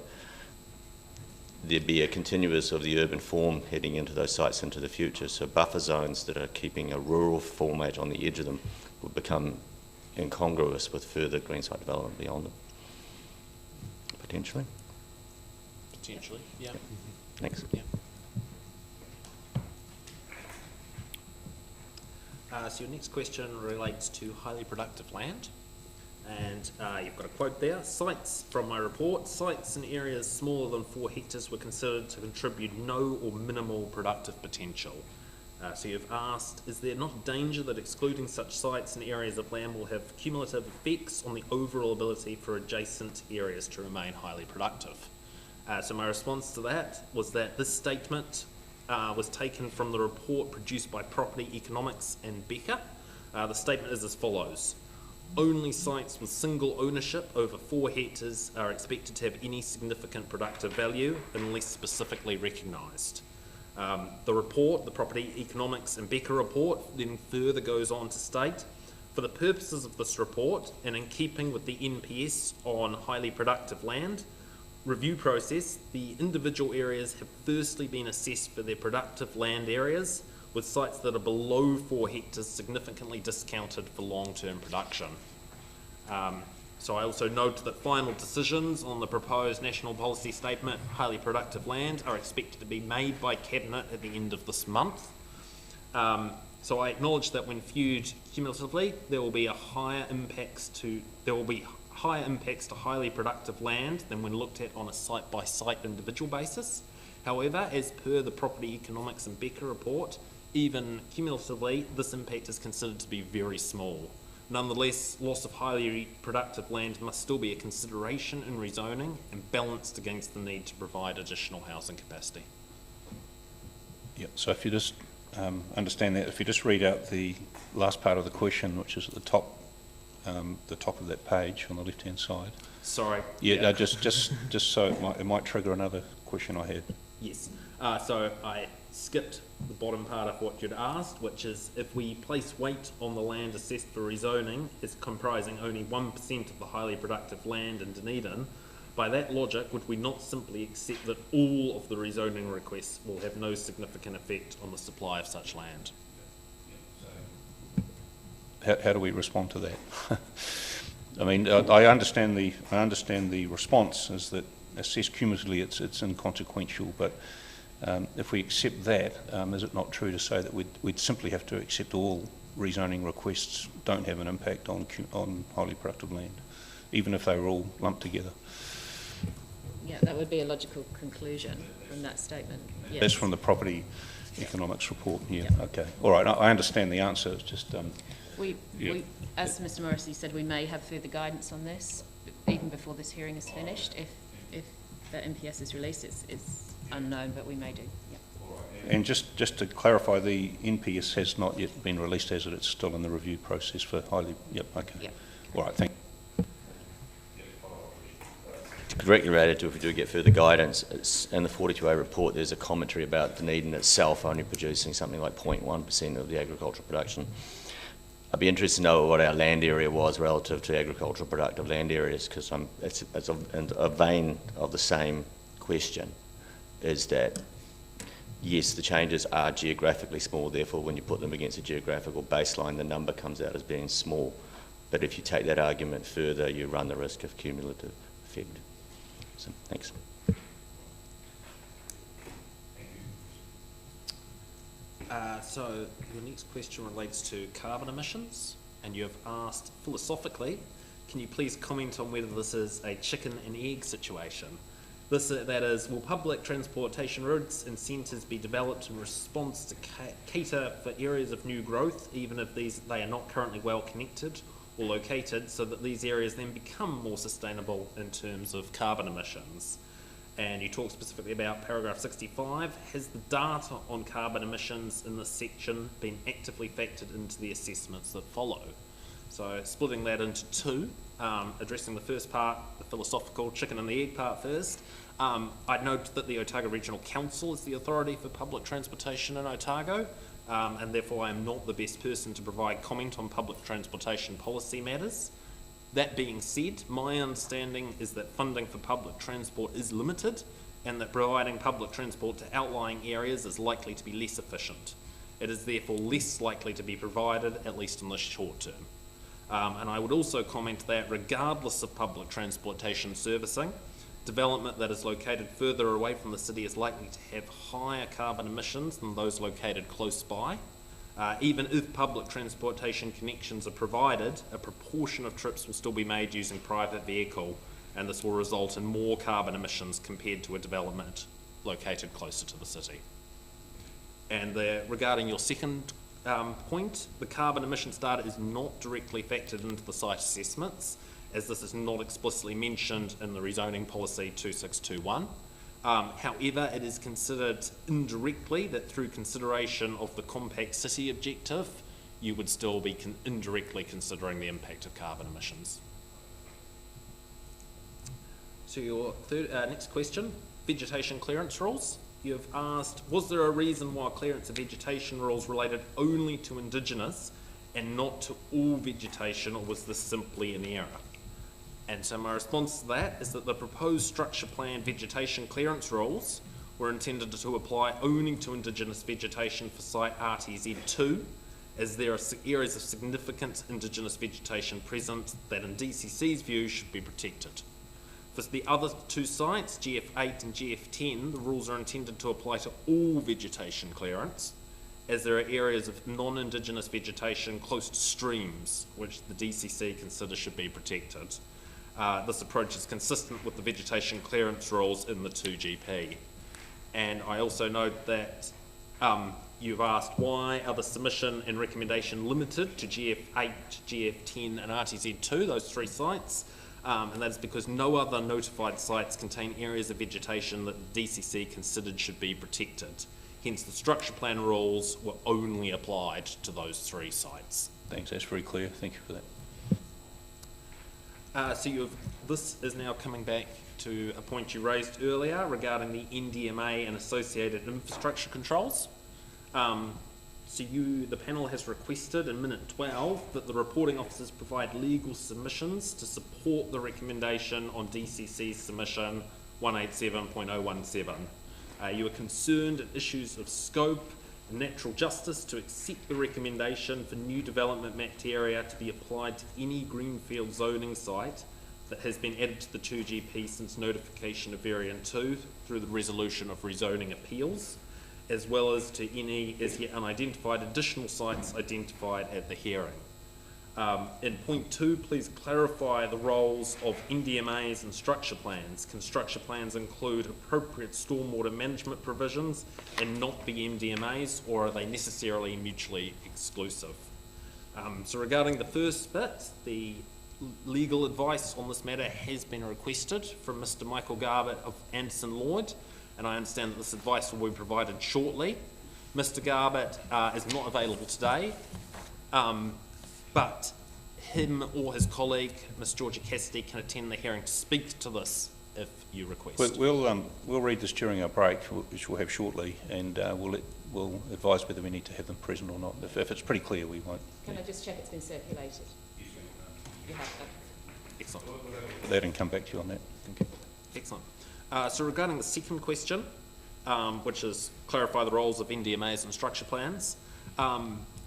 there'd be a continuous of the urban form heading into those sites into the future. So buffer zones that are keeping a rural format on the edge of them would become incongruous with further green site development beyond them, potentially. Potentially, yeah. Thanks. Yeah. So your next question relates to highly productive land. And you've got a quote there. Sites, from my report, sites in areas smaller than 4 hectares were considered to contribute no or minimal productive potential. So you've asked, is there not danger that excluding such sites and areas of land will have cumulative effects on the overall ability for adjacent areas to remain highly productive? So my response to that was that this statement was taken from the report produced by Property Economics and Becker. The statement is as follows. Only sites with single ownership over 4 hectares are expected to have any significant productive value unless specifically recognised. The report, the Property Economics and Becker report, then further goes on to state, for the purposes of this report and in keeping with the NPS on highly productive land review process, the individual areas have firstly been assessed for their productive land areas, with sites that are below 4 hectares significantly discounted for long-term production. So I also note that final decisions on the proposed national policy statement, highly productive land, are expected to be made by Cabinet at the end of this month. So I acknowledge that when viewed cumulatively, there will be higher impacts to highly productive land than when looked at on a site-by-site individual basis. However, as per the Property Economics and Becker report, even cumulatively, this impact is considered to be very small. Nonetheless, loss of highly productive land must still be a consideration in rezoning and balanced against the need to provide additional housing capacity. Yeah, so if you just understand that, if you just read out the last part of the question, which is at the top of that page on the left-hand side. Sorry. Yeah, no, just so it might trigger another question I had. Yes. So I skipped the bottom part of what you'd asked, which is if we place weight on the land assessed for rezoning as comprising only 1% of the highly productive land in Dunedin, by that logic, would we not simply accept that all of the rezoning requests will have no significant effect on the supply of such land? How do we respond to that? I mean, I understand the response is that assessed cumulatively it's inconsequential, but if we accept that, is it not true to say that we'd simply have to accept all rezoning requests don't have an impact on highly productive land, even if they were all lumped together? Yeah, that would be a logical conclusion from that statement. Yes. That's from the property economics report. Yeah. Yep. Okay. All right. I understand the answer. It's just we, as Mr. Morrissey said, we may have further guidance on this even before this hearing is finished. If the NPS is released, it's unknown, but we may do. Yep. And just to clarify, the NPS has not yet been released, as it's still in the review process for highly. Yep. Okay. Yep. All right. Thank you. Directly related to if we do get further guidance, it's in the 42A report there's a commentary about Dunedin itself only producing something like 0.1% of the agricultural production. I'd be interested to know what our land area was relative to agricultural productive land areas, because it's a vein of the same question, is that yes, the changes are geographically small, therefore when you put them against a geographical baseline the number comes out as being small, but if you take that argument further you run the risk of cumulative effect. So, thanks. So your next question relates to carbon emissions, and you have asked philosophically, can you please comment on whether this is a chicken and egg situation? That is, will public transportation routes and centres be developed in response to cater for areas of new growth, even if they are not currently well connected or located, so that these areas then become more sustainable in terms of carbon emissions? And you talk specifically about paragraph 65. Has the data on carbon emissions in this section been actively factored into the assessments that follow? So splitting that into two, addressing the first part, the philosophical chicken and the egg part first. I'd note that the Otago Regional Council is the authority for public transportation in Otago, and therefore I am not the best person to provide comment on public transportation policy matters. That being said, my understanding is that funding for public transport is limited and that providing public transport to outlying areas is likely to be less efficient. It is therefore less likely to be provided, at least in the short term. And I would also comment that regardless of public transportation servicing, development that is located further away from the city is likely to have higher carbon emissions than those located close by. Even if public transportation connections are provided, a proportion of trips will still be made using private vehicle, and this will result in more carbon emissions compared to a development located closer to the city. And regarding your second point, the carbon emissions data is not directly factored into the site assessments, as this is not explicitly mentioned in the rezoning policy 2621. However, it is considered indirectly that through consideration of the compact city objective, you would still be indirectly considering the impact of carbon emissions. So your next question, vegetation clearance rules. You have asked, was there a reason why clearance of vegetation rules related only to Indigenous and not to all vegetation, or was this simply an error? And so my response to that is that the proposed structure plan vegetation clearance rules were intended to apply only to Indigenous vegetation for site RTZ2, as there are areas of significant Indigenous vegetation present that in DCC's view should be protected. For the other two sites, GF8 and GF10, the rules are intended to apply to all vegetation clearance, as there are areas of non-Indigenous vegetation close to streams, which the DCC considers should be protected. This approach is consistent with the vegetation clearance rules in the 2GP. And I also note that you've asked why are the submission and recommendation limited to GF8, GF10 and RTZ2, those three sites, and that is because no other notified sites contain areas of vegetation that the DCC considered should be protected. Hence the structure plan rules were only applied to those three sites. Thanks, that's very clear. Thank you for that. This is now coming back to a point you raised earlier regarding the NDMA and associated infrastructure controls. The panel has requested in minute 12 that the reporting officers provide legal submissions to support the recommendation on DCC's submission 187.017. You are concerned at issues of scope and natural justice to accept the recommendation for new development mapped area to be applied to any Greenfield zoning site that has been added to the 2GP since notification of Variant 2 through the resolution of rezoning appeals, as well as to any as yet unidentified additional sites identified at the hearing. In point 2, please clarify the roles of NDMAs and structure plans. Can structure plans include appropriate stormwater management provisions and not be NDMAs, or are they necessarily mutually exclusive? So regarding the first bit, the legal advice on this matter has been requested from Mr. Michael Garbutt of Anderson Lloyd, and I understand that this advice will be provided shortly. Mr. Garbutt is not available today, but him or his colleague, Ms. Georgia Cassidy, can attend the hearing to speak to this if you request. We'll read this during our break, which we'll have shortly, and we'll advise whether we need to have them present or not. If it's pretty clear, we won't. Can I just check it's been circulated? You have that. Excellent. That and come back to you on that. Thank you. Excellent. So regarding the second question, which is clarify the roles of NDMAs and structure plans,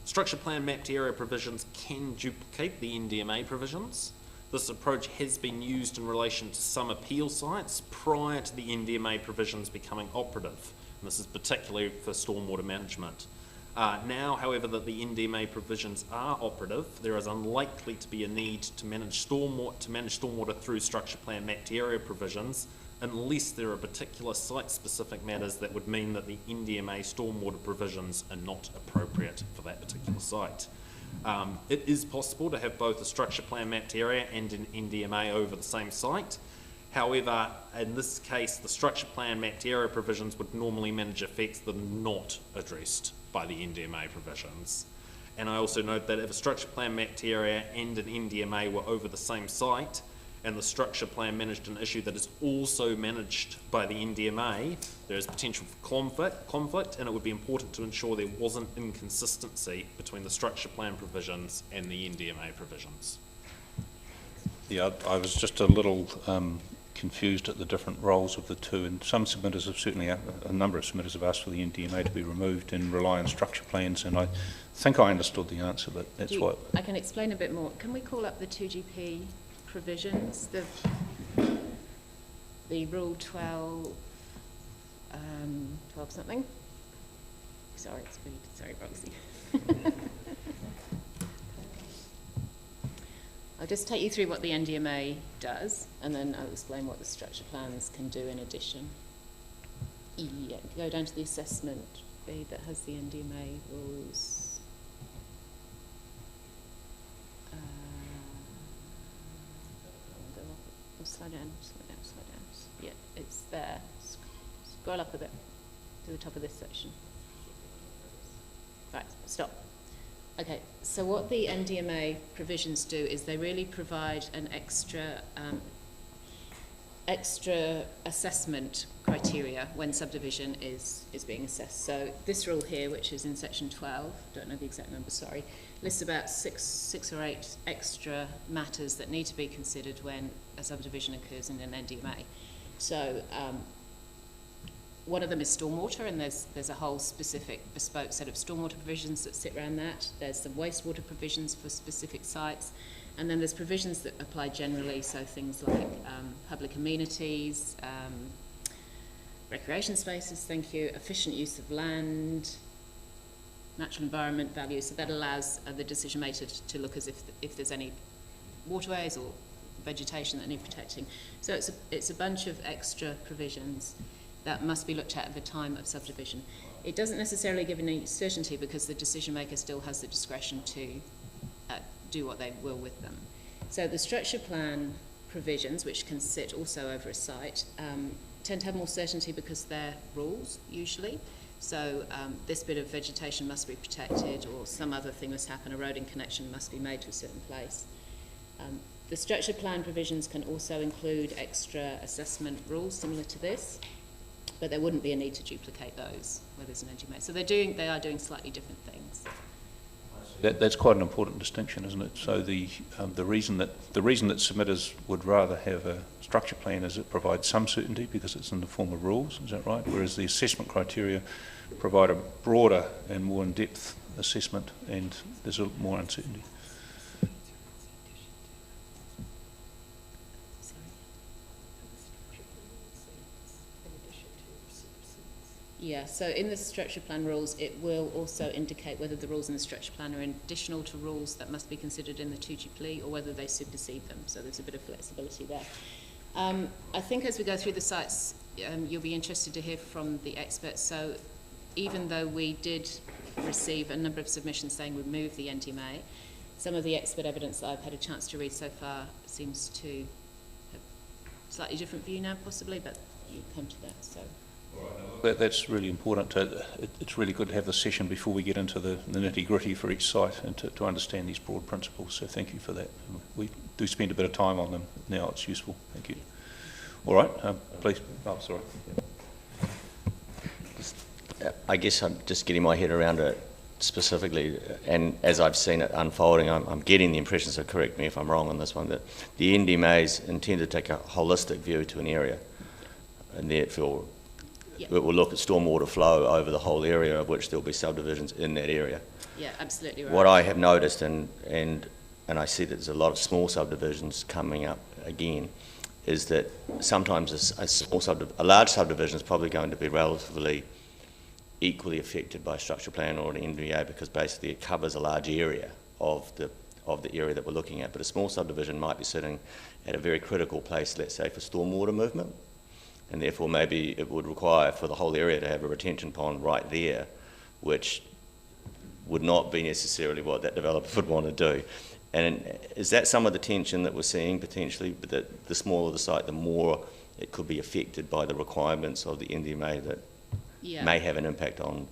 structure plan mapped area provisions can duplicate the NDMA provisions. This approach has been used in relation to some appeal sites prior to the NDMA provisions becoming operative, and this is particularly for stormwater management. Now, however, that the NDMA provisions are operative, there is unlikely to be a need to manage stormwater through structure plan mapped area provisions, unless there are particular site-specific matters that would mean that the NDMA stormwater provisions are not appropriate for that particular site. It is possible to have both a structure plan mapped area and an NDMA over the same site. However, in this case, the structure plan mapped area provisions would normally manage effects that are not addressed by the NDMA provisions. And I also note that if a structure plan mapped area and an NDMA were over the same site, and the structure plan managed an issue that is also managed by the NDMA, there is potential for conflict, and it would be important to ensure there wasn't inconsistency between the structure plan provisions and the NDMA provisions. Yeah, I was just a little confused at the different roles of the two, and some submitters have certainly, a number of submitters have asked for the NDMA to be removed and rely on structure plans, and I think I understood the answer, but that's what... I can explain a bit more. Can we call up the 2GP provisions, the rule 12, 12 something? Sorry, Roxy. I'll just take you through what the NDMA does, and then I'll explain what the structure plans can do in addition. Yeah, go down to the assessment B that has the NDMA rules. Slow down. Yeah, it's there. Scroll up a bit to the top of this section. Right, stop. Okay, so what the NDMA provisions do is they really provide an extra assessment criteria when subdivision is being assessed. So this rule here, which is in section 12, don't know the exact number, sorry, lists about six or eight extra matters that need to be considered when a subdivision occurs in an NDMA. So one of them is stormwater, and there's a whole specific bespoke set of stormwater provisions that sit around that. There's some wastewater provisions for specific sites, and then there's provisions that apply generally, so things like public amenities, recreation spaces, thank you, efficient use of land, natural environment values, so that allows the decision maker to look as if there's any waterways or vegetation that need protecting. So it's a bunch of extra provisions that must be looked at the time of subdivision. It doesn't necessarily give any certainty because the decision maker still has the discretion to do what they will with them. So the structure plan provisions, which can sit also over a site, tend to have more certainty because they're rules usually. So this bit of vegetation must be protected, or some other thing must happen, a road in connection must be made to a certain place. The structure plan provisions can also include extra assessment rules similar to this, but there wouldn't be a need to duplicate those where there's an NGMA. So they are doing slightly different things. That's quite an important distinction, isn't it? So the reason that submitters would rather have a structure plan is it provides some certainty because it's in the form of rules, is that right? Whereas the assessment criteria provide a broader and more in-depth assessment, and there's a more uncertainty. Yeah, so in the structure plan rules, it will also indicate whether the rules in the structure plan are additional to rules that must be considered in the 2G plea or whether they supersede them. So there's a bit of flexibility there. I think as we go through the sites, you'll be interested to hear from the experts. So even though we did receive a number of submissions saying remove the NDMA, some of the expert evidence that I've had a chance to read so far seems to have a slightly different view now, possibly, but you come to that. So. That's really important. It's really good to have the session before we get into the nitty-gritty for each site and to understand these broad principles. So thank you for that. We do spend a bit of time on them now. It's useful. Thank you. All right, please. Oh, sorry. I guess I'm just getting my head around it specifically, and as I've seen it unfolding, I'm getting the impression, so correct me if I'm wrong on this one, that the NDMAs intend to take a holistic view to an area, and therefore it will look at stormwater flow over the whole area, of which there will be subdivisions in that area. Yeah, absolutely right. What I have noticed, and I see that there's a lot of small subdivisions coming up again, is that sometimes a large subdivision is probably going to be relatively equally affected by a structure plan or an NDA because basically it covers a large area of the area that we're looking at. But a small subdivision might be sitting at a very critical place, let's say, for stormwater movement, and therefore maybe it would require for the whole area to have a retention pond right there, which would not be necessarily what that developer would want to do. And is that some of the tension that we're seeing potentially, that the smaller the site, the more it could be affected by the requirements of the NDMA that may have an impact on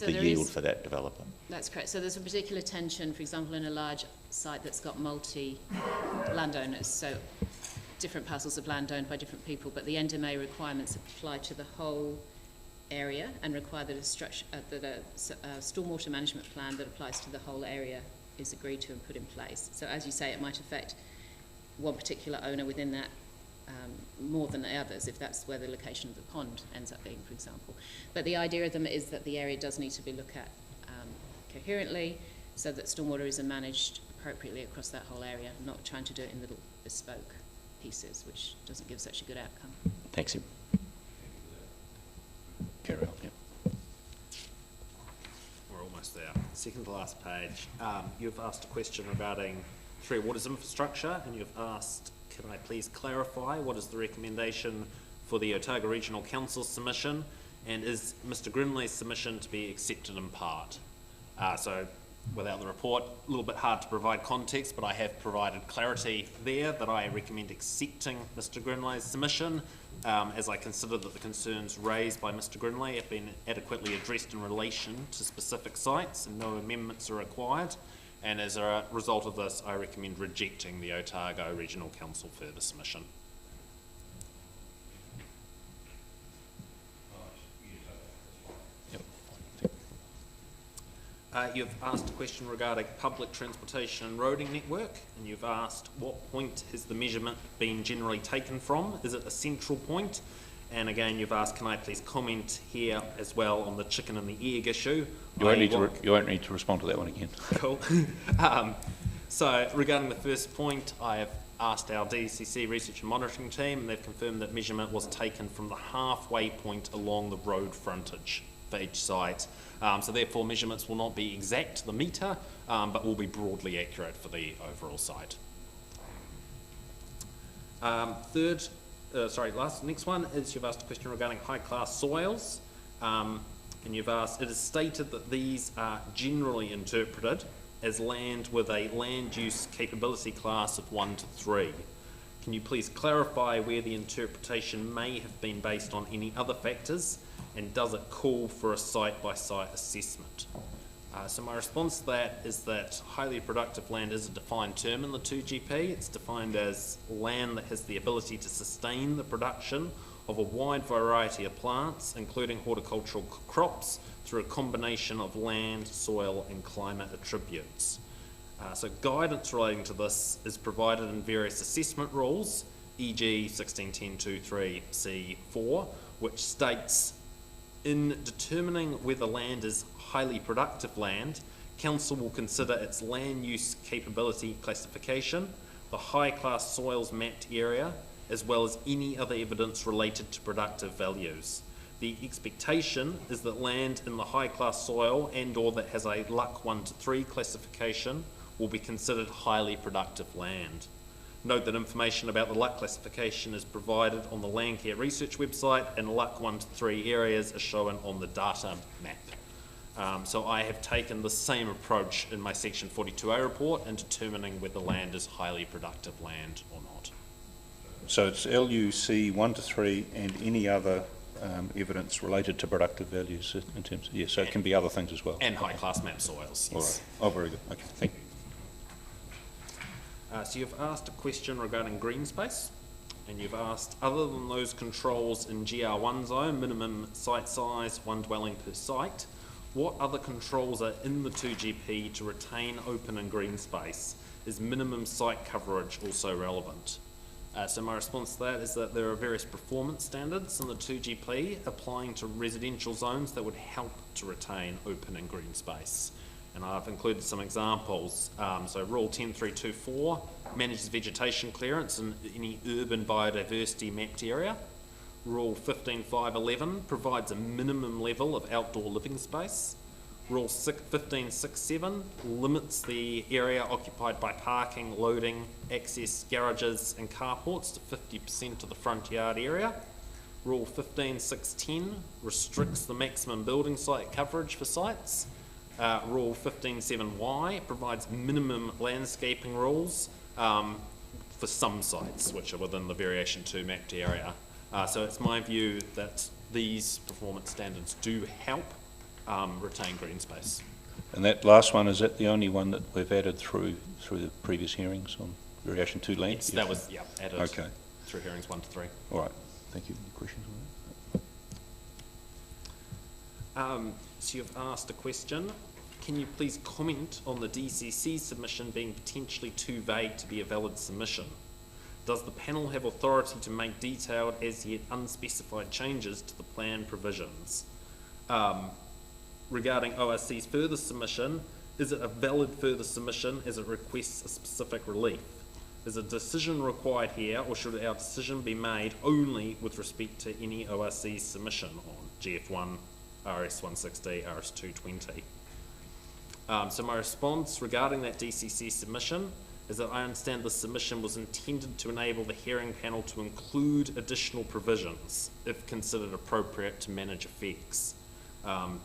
the yield for that developer? That's correct. So there's a particular tension, for example, in a large site that's got multi-landowners, so different parcels of land owned by different people, but the NDMA requirements apply to the whole area and require that a stormwater management plan that applies to the whole area is agreed to and put in place. So as you say, it might affect one particular owner within that more than the others, if that's where the location of the pond ends up being, for example. But the idea of them is that the area does need to be looked at coherently so that stormwater is managed appropriately across that whole area, not trying to do it in little bespoke pieces, which doesn't give such a good outcome. Thanks. Carry on. Yep. We're almost there. Second to last page. You've asked a question regarding Three Waters infrastructure, and you've asked, can I please clarify what is the recommendation for the Otago Regional Council submission, and is Mr Grimley's submission to be accepted in part? So without the report, a little bit hard to provide context, but I have provided clarity there that I recommend accepting Mr Grimley's submission, as I consider that the concerns raised by Mr Grimley have been adequately addressed in relation to specific sites and no amendments are required. And as a result of this, I recommend rejecting the Otago Regional Council further submission. You've asked a question regarding public transportation and roading network, and you've asked what point has the measurement been generally taken from? Is it a central point? And again, you've asked, can I please comment here as well on the chicken and the egg issue? You won't need to respond to that one again. Cool. So regarding the first point, I have asked our DCC research and monitoring team, and they've confirmed that measurement was taken from the halfway point along the road frontage for each site. So therefore measurements will not be exact to the metre, but will be broadly accurate for the overall site. Next one is you've asked a question regarding high class soils, and you've asked, it is stated that these are generally interpreted as land with a land use capability class of 1 to 3. Can you please clarify where the interpretation may have been based on any other factors, and does it call for a site-by-site assessment? So my response to that is that highly productive land is a defined term in the 2GP. It's defined as land that has the ability to sustain the production of a wide variety of plants, including horticultural crops, through a combination of land, soil and climate attributes. So guidance relating to this is provided in various assessment rules, e.g. 1610.23c4, which states, in determining whether land is highly productive land, Council will consider its land use capability classification, the high class soils mapped area, as well as any other evidence related to productive values. The expectation is that land in the high class soil and or that has a LUC 1 to 3 classification will be considered highly productive land. Note that information about the LUC classification is provided on the Landcare Research website, and LUC 1 to 3 areas are shown on the data map. So I have taken the same approach in my Section 42A report in determining whether land is highly productive land or not. So it's LUC 1 to 3 and any other evidence related to productive values in terms of, yeah, so it can be other things as well. And high class map soils, All yes. right. Oh, very good. Okay, thank you. So you've asked a question regarding green space, and you've asked, other than those controls in GR1 zone, minimum site size, one dwelling per site, what other controls are in the 2GP to retain open and green space? Is minimum site coverage also relevant? So my response to that is that there are various performance standards in the 2GP applying to residential zones that would help to retain open and green space. And I've included some examples. So Rule 10324 manages vegetation clearance in any urban biodiversity mapped area. Rule 15511 provides a minimum level of outdoor living space. Rule 1567 limits the area occupied by parking, loading, access, garages and carports to 50% of the front yard area. Rule 15610 restricts the maximum building site coverage for sites. Rule 157Y provides minimum landscaping rules for some sites which are within the Variation 2 mapped area. So it's my view that these performance standards do help retain green space. And that last one, is that the only one that we've added through the previous hearings on Variation 2 land? Yes, that was, yeah, added okay. through hearings 1 to 3. All right, thank you. Any questions on that? So you've asked a question. Can you please comment on the DCC submission being potentially too vague to be a valid submission? Does the panel have authority to make detailed as yet unspecified changes to the plan provisions? Regarding ORC's further submission, is it a valid further submission as it requests a specific relief? Is a decision required here, or should our decision be made only with respect to any ORC submission on GF1, RS160, RS220? So my response regarding that DCC submission is that I understand the submission was intended to enable the hearing panel to include additional provisions if considered appropriate to manage effects.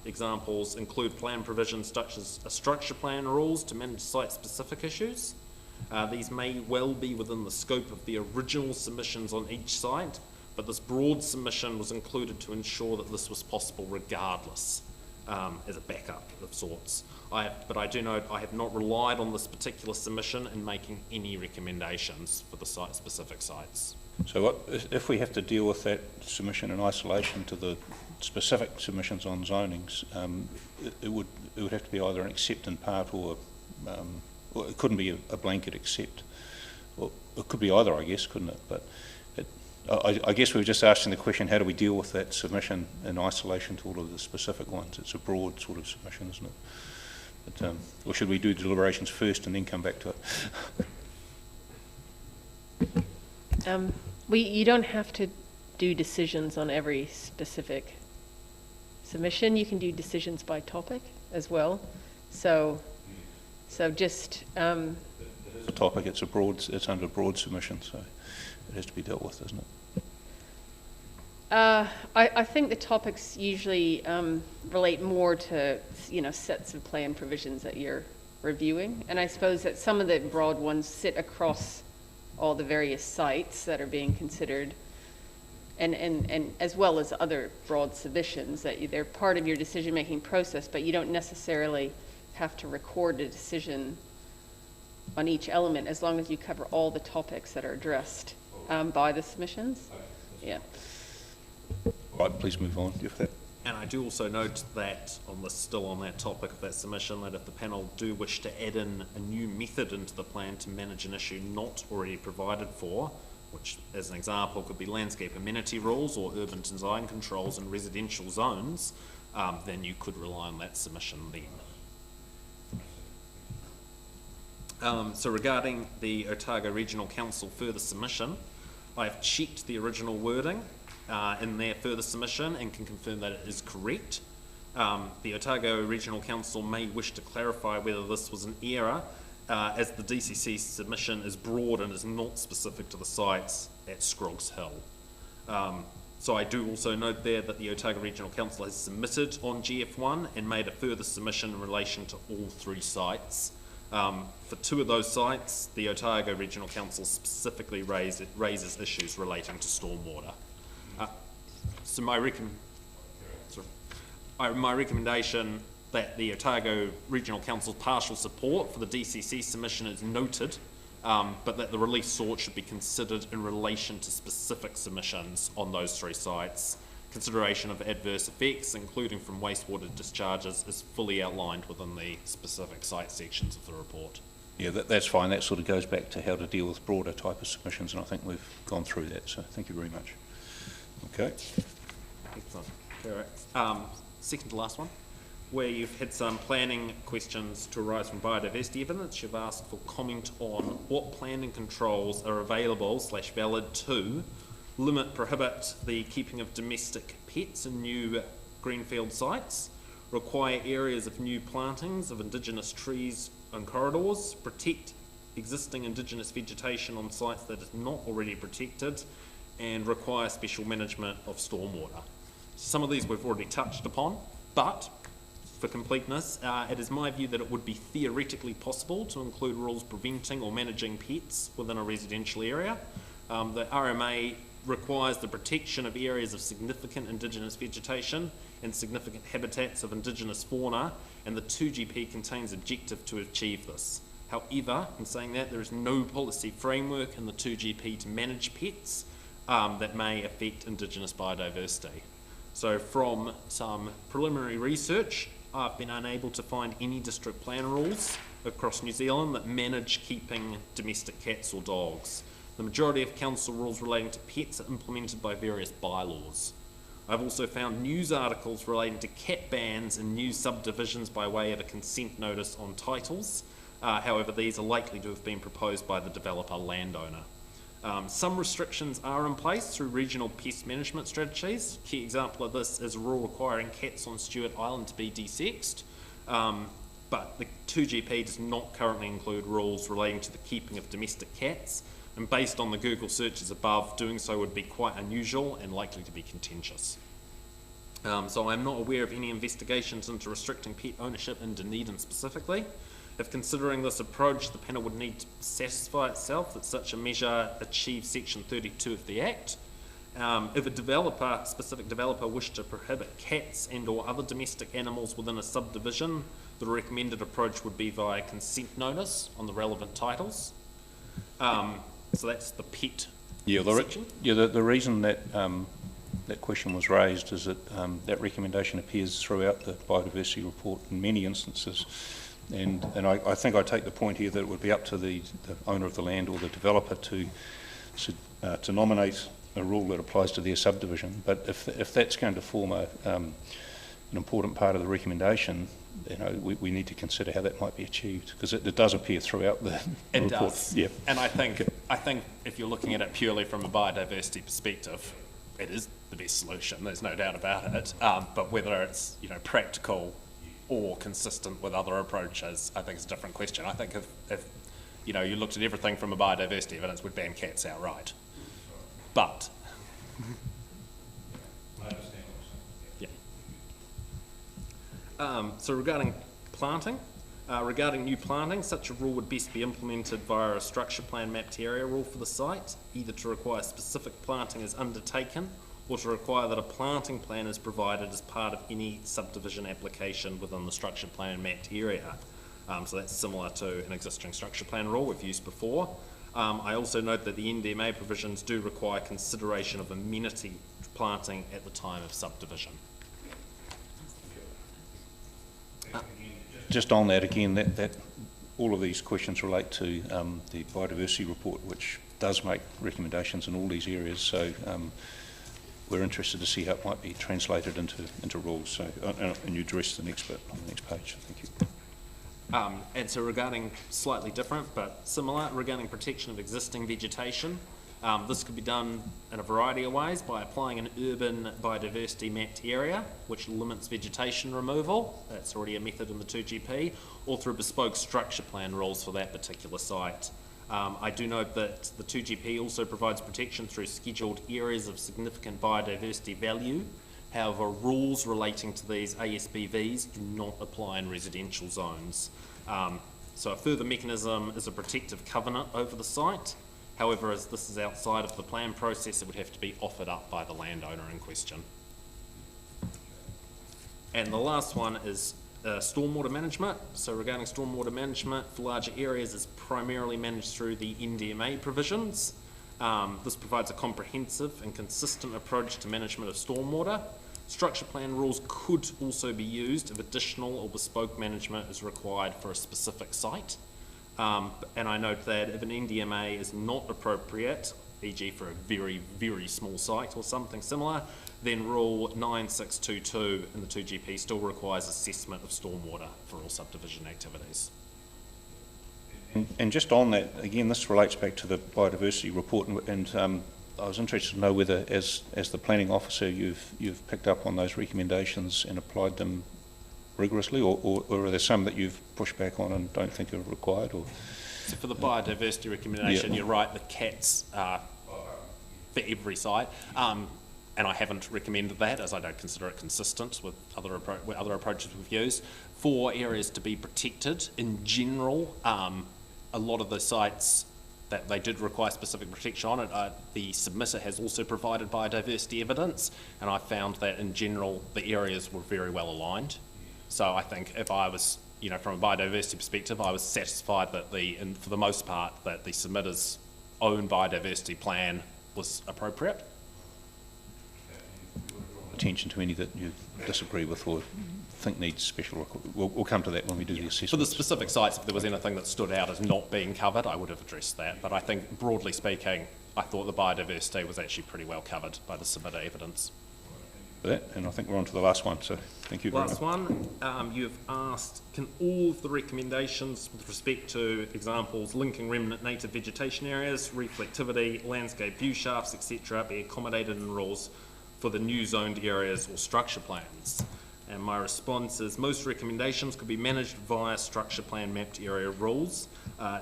Examples include plan provisions such as a structure plan rules to manage site-specific issues. These may well be within the scope of the original submissions on each site, but this broad submission was included to ensure that this was possible regardless, as a backup of sorts. But I do note I have not relied on this particular submission in making any recommendations for the site-specific sites. So what, if we have to deal with that submission in isolation to the specific submissions on zonings, it would have to be either an accept in part or it couldn't be a blanket accept. Well, it could be either, I guess, couldn't it? But I guess we were just asking the question, how do we deal with that submission in isolation to all of the specific ones? It's a broad sort of submission, isn't it? But, or should we do deliberations first and then come back to it? You don't have to do decisions on every specific submission. You can do decisions by topic as well. So just The topic, it's under broad submission, so it has to be dealt with, doesn't it? I think the topics usually relate more to, sets of plan provisions that you're reviewing. And I suppose that some of the broad ones sit across all the various sites that are being considered, and as well as other broad submissions that they're part of your decision-making process, but you don't necessarily have to record a decision on each element as long as you cover all the topics that are addressed by the submissions. Yeah. Right, please move on. And I do also note that, still on that topic of that submission, that if the panel do wish to add in a new method into the plan to manage an issue not already provided for, which as an example could be landscape amenity rules or urban design controls in residential zones, then you could rely on that submission then. So regarding the Otago Regional Council further submission, I've checked the original wording in their further submission and can confirm that it is correct. The Otago Regional Council may wish to clarify whether this was an error, as the DCC submission is broad and is not specific to the sites at Scroggs Hill. So I do also note there that the Otago Regional Council has submitted on GF1 and made a further submission in relation to all 3 sites. For 2 of those sites, the Otago Regional Council specifically raises issues relating to stormwater. So my recommendation that the Otago Regional Council's partial support for the DCC submission is noted, but that the relief sought should be considered in relation to specific submissions on those 3 sites. Consideration of adverse effects, including from wastewater discharges, is fully outlined within the specific site sections of the report. Yeah, that's fine. That sort of goes back to how to deal with broader type of submissions, and I think we've gone through that, so thank you very much. Okay. Excellent. Correct. Second to last one, where you've had some planning questions to arise from biodiversity evidence. You've asked for comment on what planning controls are available / valid to limit, prohibit the keeping of domestic pets in new greenfield sites, require areas of new plantings of indigenous trees and corridors, protect existing indigenous vegetation on sites that is not already protected, and require special management of stormwater. Some of these we've already touched upon, but for completeness, it is my view that it would be theoretically possible to include rules preventing or managing pets within a residential area. The RMA requires the protection of areas of significant indigenous vegetation and significant habitats of indigenous fauna, and the 2GP contains objective to achieve this. However, in saying that, there is no policy framework in the 2GP to manage pets that may affect indigenous biodiversity. So from some preliminary research, I've been unable to find any district plan rules across New Zealand that manage keeping domestic cats or dogs. The majority of council rules relating to pets are implemented by various bylaws. I've also found news articles relating to cat bans in new subdivisions by way of a consent notice on titles. However, these are likely to have been proposed by the developer landowner. Some restrictions are in place through regional pest management strategies. Key example of this is a rule requiring cats on Stewart Island to be desexed, but the 2GP does not currently include rules relating to the keeping of domestic cats, and based on the Google searches above, doing so would be quite unusual and likely to be contentious. So I'm not aware of any investigations into restricting pet ownership in Dunedin specifically. If considering this approach, the panel would need to satisfy itself that such a measure achieves Section 32 of the Act. If a specific developer wished to prohibit cats and or other domestic animals within a subdivision, the recommended approach would be via consent notice on the relevant titles. So that's the pet section. The reason that that question was raised is that that recommendation appears throughout the biodiversity report in many instances. And I think I take the point here that it would be up to the owner of the land or the developer to nominate a rule that applies to their subdivision. But if that's going to form an important part of the recommendation, we need to consider how that might be achieved, because it does appear throughout the report. It does. Yeah. And I think if you're looking at it purely from a biodiversity perspective, it is the best solution. There's no doubt about it. But whether it's practical or consistent with other approaches, I think it's a different question. I think if you looked at everything from a biodiversity evidence, would ban cats outright. But I understand what yeah. So regarding planting, regarding new planting, such a rule would best be implemented via a structure plan mapped area rule for the site, either to require specific planting is undertaken or to require that a planting plan is provided as part of any subdivision application within the structure plan mapped area. So that's similar to an existing structure plan rule we've used before. I also note that the Ndma provisions do require consideration of amenity planting at the time of subdivision. Just on that again, that all of these questions relate to the biodiversity report, which does make recommendations in all these areas. So we're interested to see how it might be translated into rules. So and you address the next bit on the next page. Thank you. And so regarding, slightly different but similar, regarding protection of existing vegetation, this could be done in a variety of ways by applying an urban biodiversity mapped area, which limits vegetation removal. That's already a method in the 2GP, or through bespoke structure plan rules for that particular site. I do note that the 2GP also provides protection through scheduled areas of significant biodiversity value. However, rules relating to these ASBVs do not apply in residential zones. So a further mechanism is a protective covenant over the site. However, as this is outside of the plan process, it would have to be offered up by the landowner in question. And the last one is stormwater management. So regarding stormwater management for larger areas, is primarily managed through the Ndma provisions. This provides a comprehensive and consistent approach to management of stormwater. Structure plan rules could also be used if additional or bespoke management is required for a specific site. And I note that if an Ndma is not appropriate, e.g. for a very, very small site or something similar, then Rule 9622 in the 2GP still requires assessment of stormwater for all subdivision activities. And just on that, again, this relates back to the biodiversity report, and I was interested to know whether, as the planning officer, you've picked up on those recommendations and applied them rigorously, or are there some that you've pushed back on and don't think are required? Or so for the biodiversity recommendation, You're right, the cats are for every site, and I haven't recommended that as I don't consider it consistent with other approaches we've used. For areas to be protected, in general, a lot of the sites that they did require specific protection on it, the submitter has also provided biodiversity evidence, and I found that in general the areas were very well aligned. So I think if I was, from a biodiversity perspective, I was satisfied that for the most part, that the submitter's own biodiversity plan was appropriate. Attention to any that you disagree with or think needs special. We'll come to that when we do the assessment. For the specific sites, if there was anything that stood out as not being covered, I would have addressed that. But I think, broadly speaking, I thought the biodiversity was actually pretty well covered by the submitter evidence. For that, and I think we're on to the last one, so thank you very much. Last one, you've asked, can all of the recommendations with respect to examples linking remnant native vegetation areas, reflectivity, landscape view shafts, etc., be accommodated in rules for the new zoned areas or structure plans? And my response is most recommendations could be managed via structure plan mapped area rules,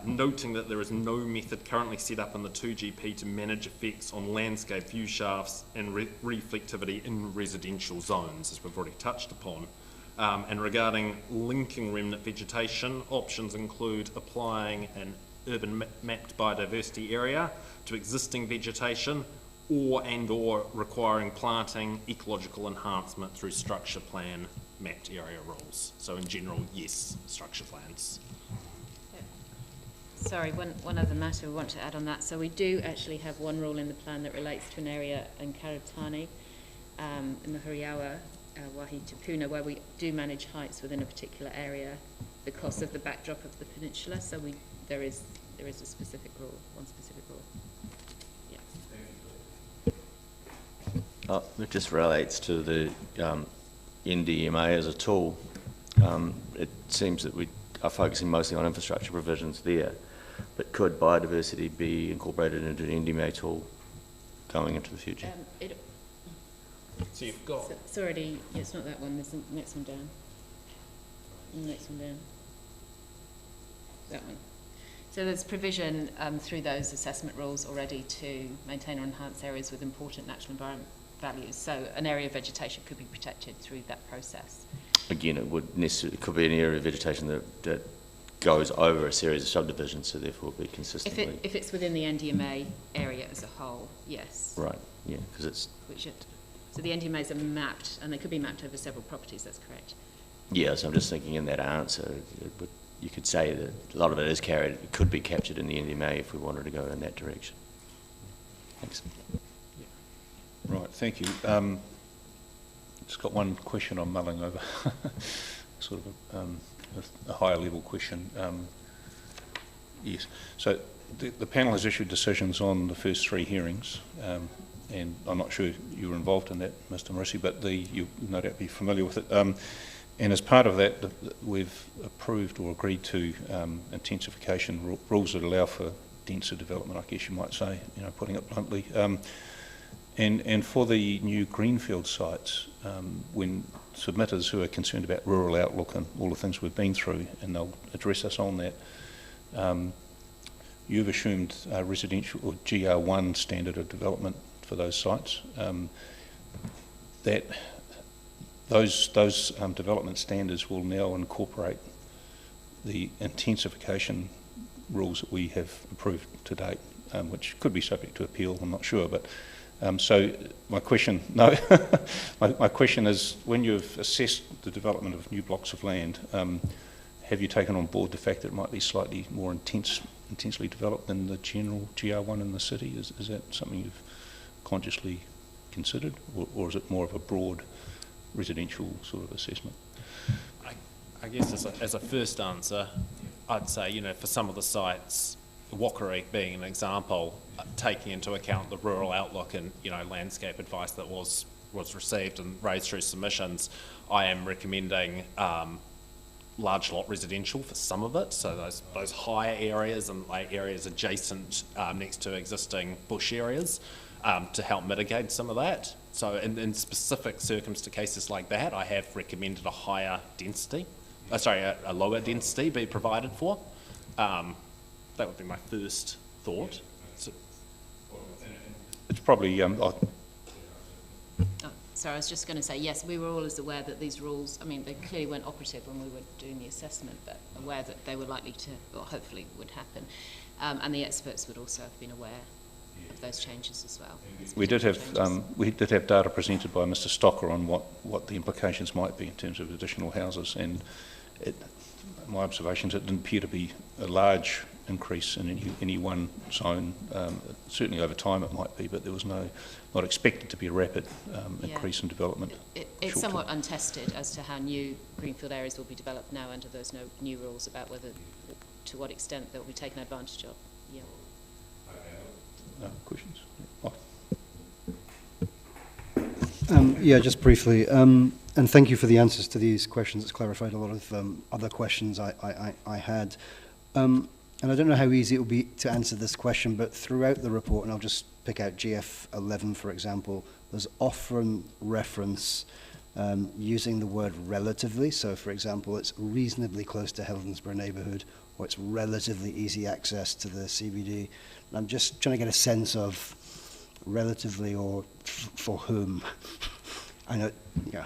noting that there is no method currently set up in the 2GP to manage effects on landscape view shafts and reflectivity in residential zones, as we've already touched upon. And regarding linking remnant vegetation, options include applying an urban mapped biodiversity area to existing vegetation, or requiring planting, ecological enhancement through structure plan mapped area rules. So in general, yes, structure plans. Sorry, one other matter we want to add on that. So we do actually have one rule in the plan that relates to an area in Karatani, in the Huriawa, Wahi Te Puna, where we do manage heights within a particular area because of the backdrop of the peninsula. So there is a specific rule, one specific rule. It just relates to the Ndma as a tool. It seems that we are focusing mostly on infrastructure provisions there, but could biodiversity be incorporated into an Ndma tool going into the future? So you've got... It's already, it's not that one, there's the next one down. The next one down. That one. So there's provision through those assessment rules already to maintain or enhance areas with important natural environment values. So an area of vegetation could be protected through that process. Again, it could be an area of vegetation that goes over a series of subdivisions, so therefore it'll be consistently. If it's within the NDMA area as a whole, yes. Right, yeah, because it's, So the NDMAs are mapped, and they could be mapped over several properties, that's correct. yeah, so I'm just thinking in that answer, you could say that a lot of it is carried, it could be captured in the NDMA if we wanted to go in that direction. Thanks. Right, thank you. Just got one question I'm mulling over, sort of a higher level question. Yes, so the panel has issued decisions on the first 3 hearings, and I'm not sure you were involved in that, Mr. Morrissey, but you'll no doubt be familiar with it. And as part of that, we've approved or agreed to intensification rules that allow for denser development, I guess you might say, putting it bluntly. And for the new Greenfield sites, when submitters who are concerned about rural outlook and all the things we've been through, and they'll address us on that, you've assumed residential or GR1 standard of development for those sites. That those development standards will now incorporate the intensification rules that we have approved to date, which could be subject to appeal, I'm not sure, but so my question, my question is, when you've assessed the development of new blocks of land, have you taken on board the fact that it might be slightly more intensely developed than the general GR1 in the city? Is that something you've consciously considered, or is it more of a broad residential sort of assessment? I guess as a first answer, I'd say, for some of the sites, Wakarek being an example, taking into account the rural outlook and, landscape advice that was received and raised through submissions, I am recommending large lot residential for some of it, so those higher areas and areas adjacent next to existing bush areas to help mitigate some of that. So in specific cases like that, I have recommended a higher density, a lower density be provided for. That would be my first thought. So, it's probably, Sorry, I was just going to say, yes, we were always aware that these rules, they clearly weren't operative when we were doing the assessment, but aware that they were likely to, or hopefully would happen. And the experts would also have been aware of those changes as well. we did have data presented by Mr. Stocker on what the implications might be in terms of additional houses, and my observations, it didn't appear to be a large increase in any one zone. Certainly over time it might be, but there was not expected to be a rapid increase in development. It's somewhat untested as to how new greenfield areas will be developed now under those new rules about to what extent they'll be taken advantage of. Yeah. Questions? Yeah, just briefly, and thank you for the answers to these questions. It's clarified a lot of other questions I had. And I don't know how easy it will be to answer this question, but throughout the report, and I'll just pick out GF11, for example, there's often reference using the word relatively. So, for example, it's reasonably close to Helensburgh neighbourhood, or it's relatively easy access to the CBD. And I'm just trying to get a sense of relatively or for whom. I know, yeah.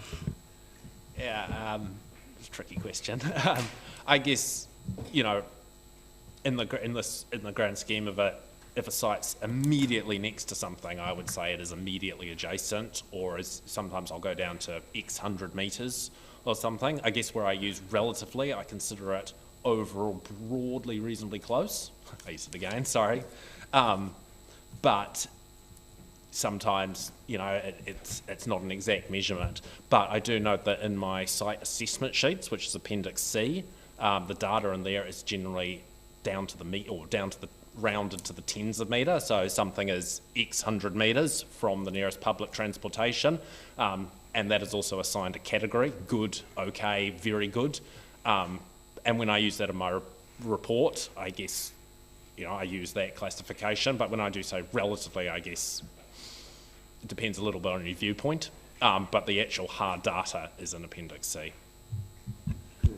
Yeah, it's a tricky question. I guess, in the grand scheme of it, if a site's immediately next to something, I would say it is immediately adjacent, or sometimes I'll go down to X hundred metres or something. I guess where I use relatively, I consider it overall broadly reasonably close. I used it again, sorry. But sometimes, it's not an exact measurement. But I do note that in my site assessment sheets, which is Appendix C, the data in there is generally down to the rounded to the tens of metre. So something is X hundred metres from the nearest public transportation, and that is also assigned a category: good, okay, very good. And when I use that in my report, I guess, I use that classification. But when I do say relatively, I guess it depends a little bit on your viewpoint. But the actual hard data is in Appendix C.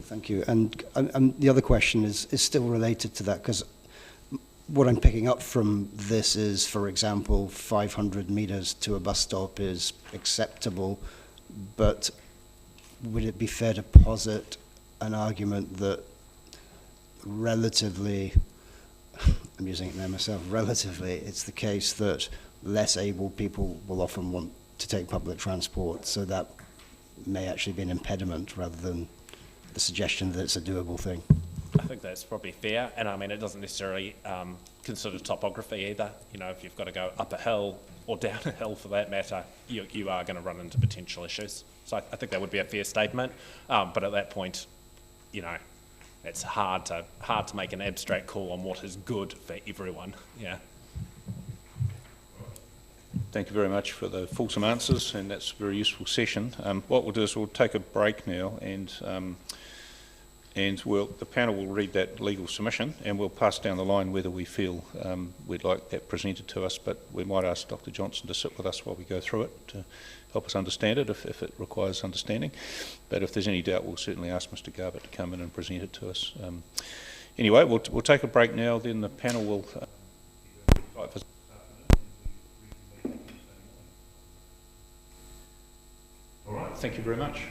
Thank you. And the other question is still related to that, because what I'm picking up from this is, for example, 500 metres to a bus stop is acceptable, but would it be fair to posit an argument that relatively, I'm using it now myself, relatively, it's the case that less able people will often want to take public transport, so that may actually be an impediment rather than the suggestion that it's a doable thing. I think that's probably fair, and I mean, it doesn't necessarily consider topography either. You know, if you've got to go up a hill or down a hill for that matter, you are going to run into potential issues. So I think that would be a fair statement, but at that point, you know, it's hard to make an abstract call on what is good for everyone. Yeah. Thank you very much for the fulsome answers, and that's a very useful session. What we'll do is we'll take a break now, and the panel will read that legal submission, and we'll pass down the line whether we feel we'd like that presented to us, but we might ask Dr. Johnson to sit with us while we go through it to help us understand it if it requires understanding. But if there's any doubt, we'll certainly ask Mr. Garbutt to come in and present it to us. Anyway, we'll take a break now, then the panel will... All right, thank you very much.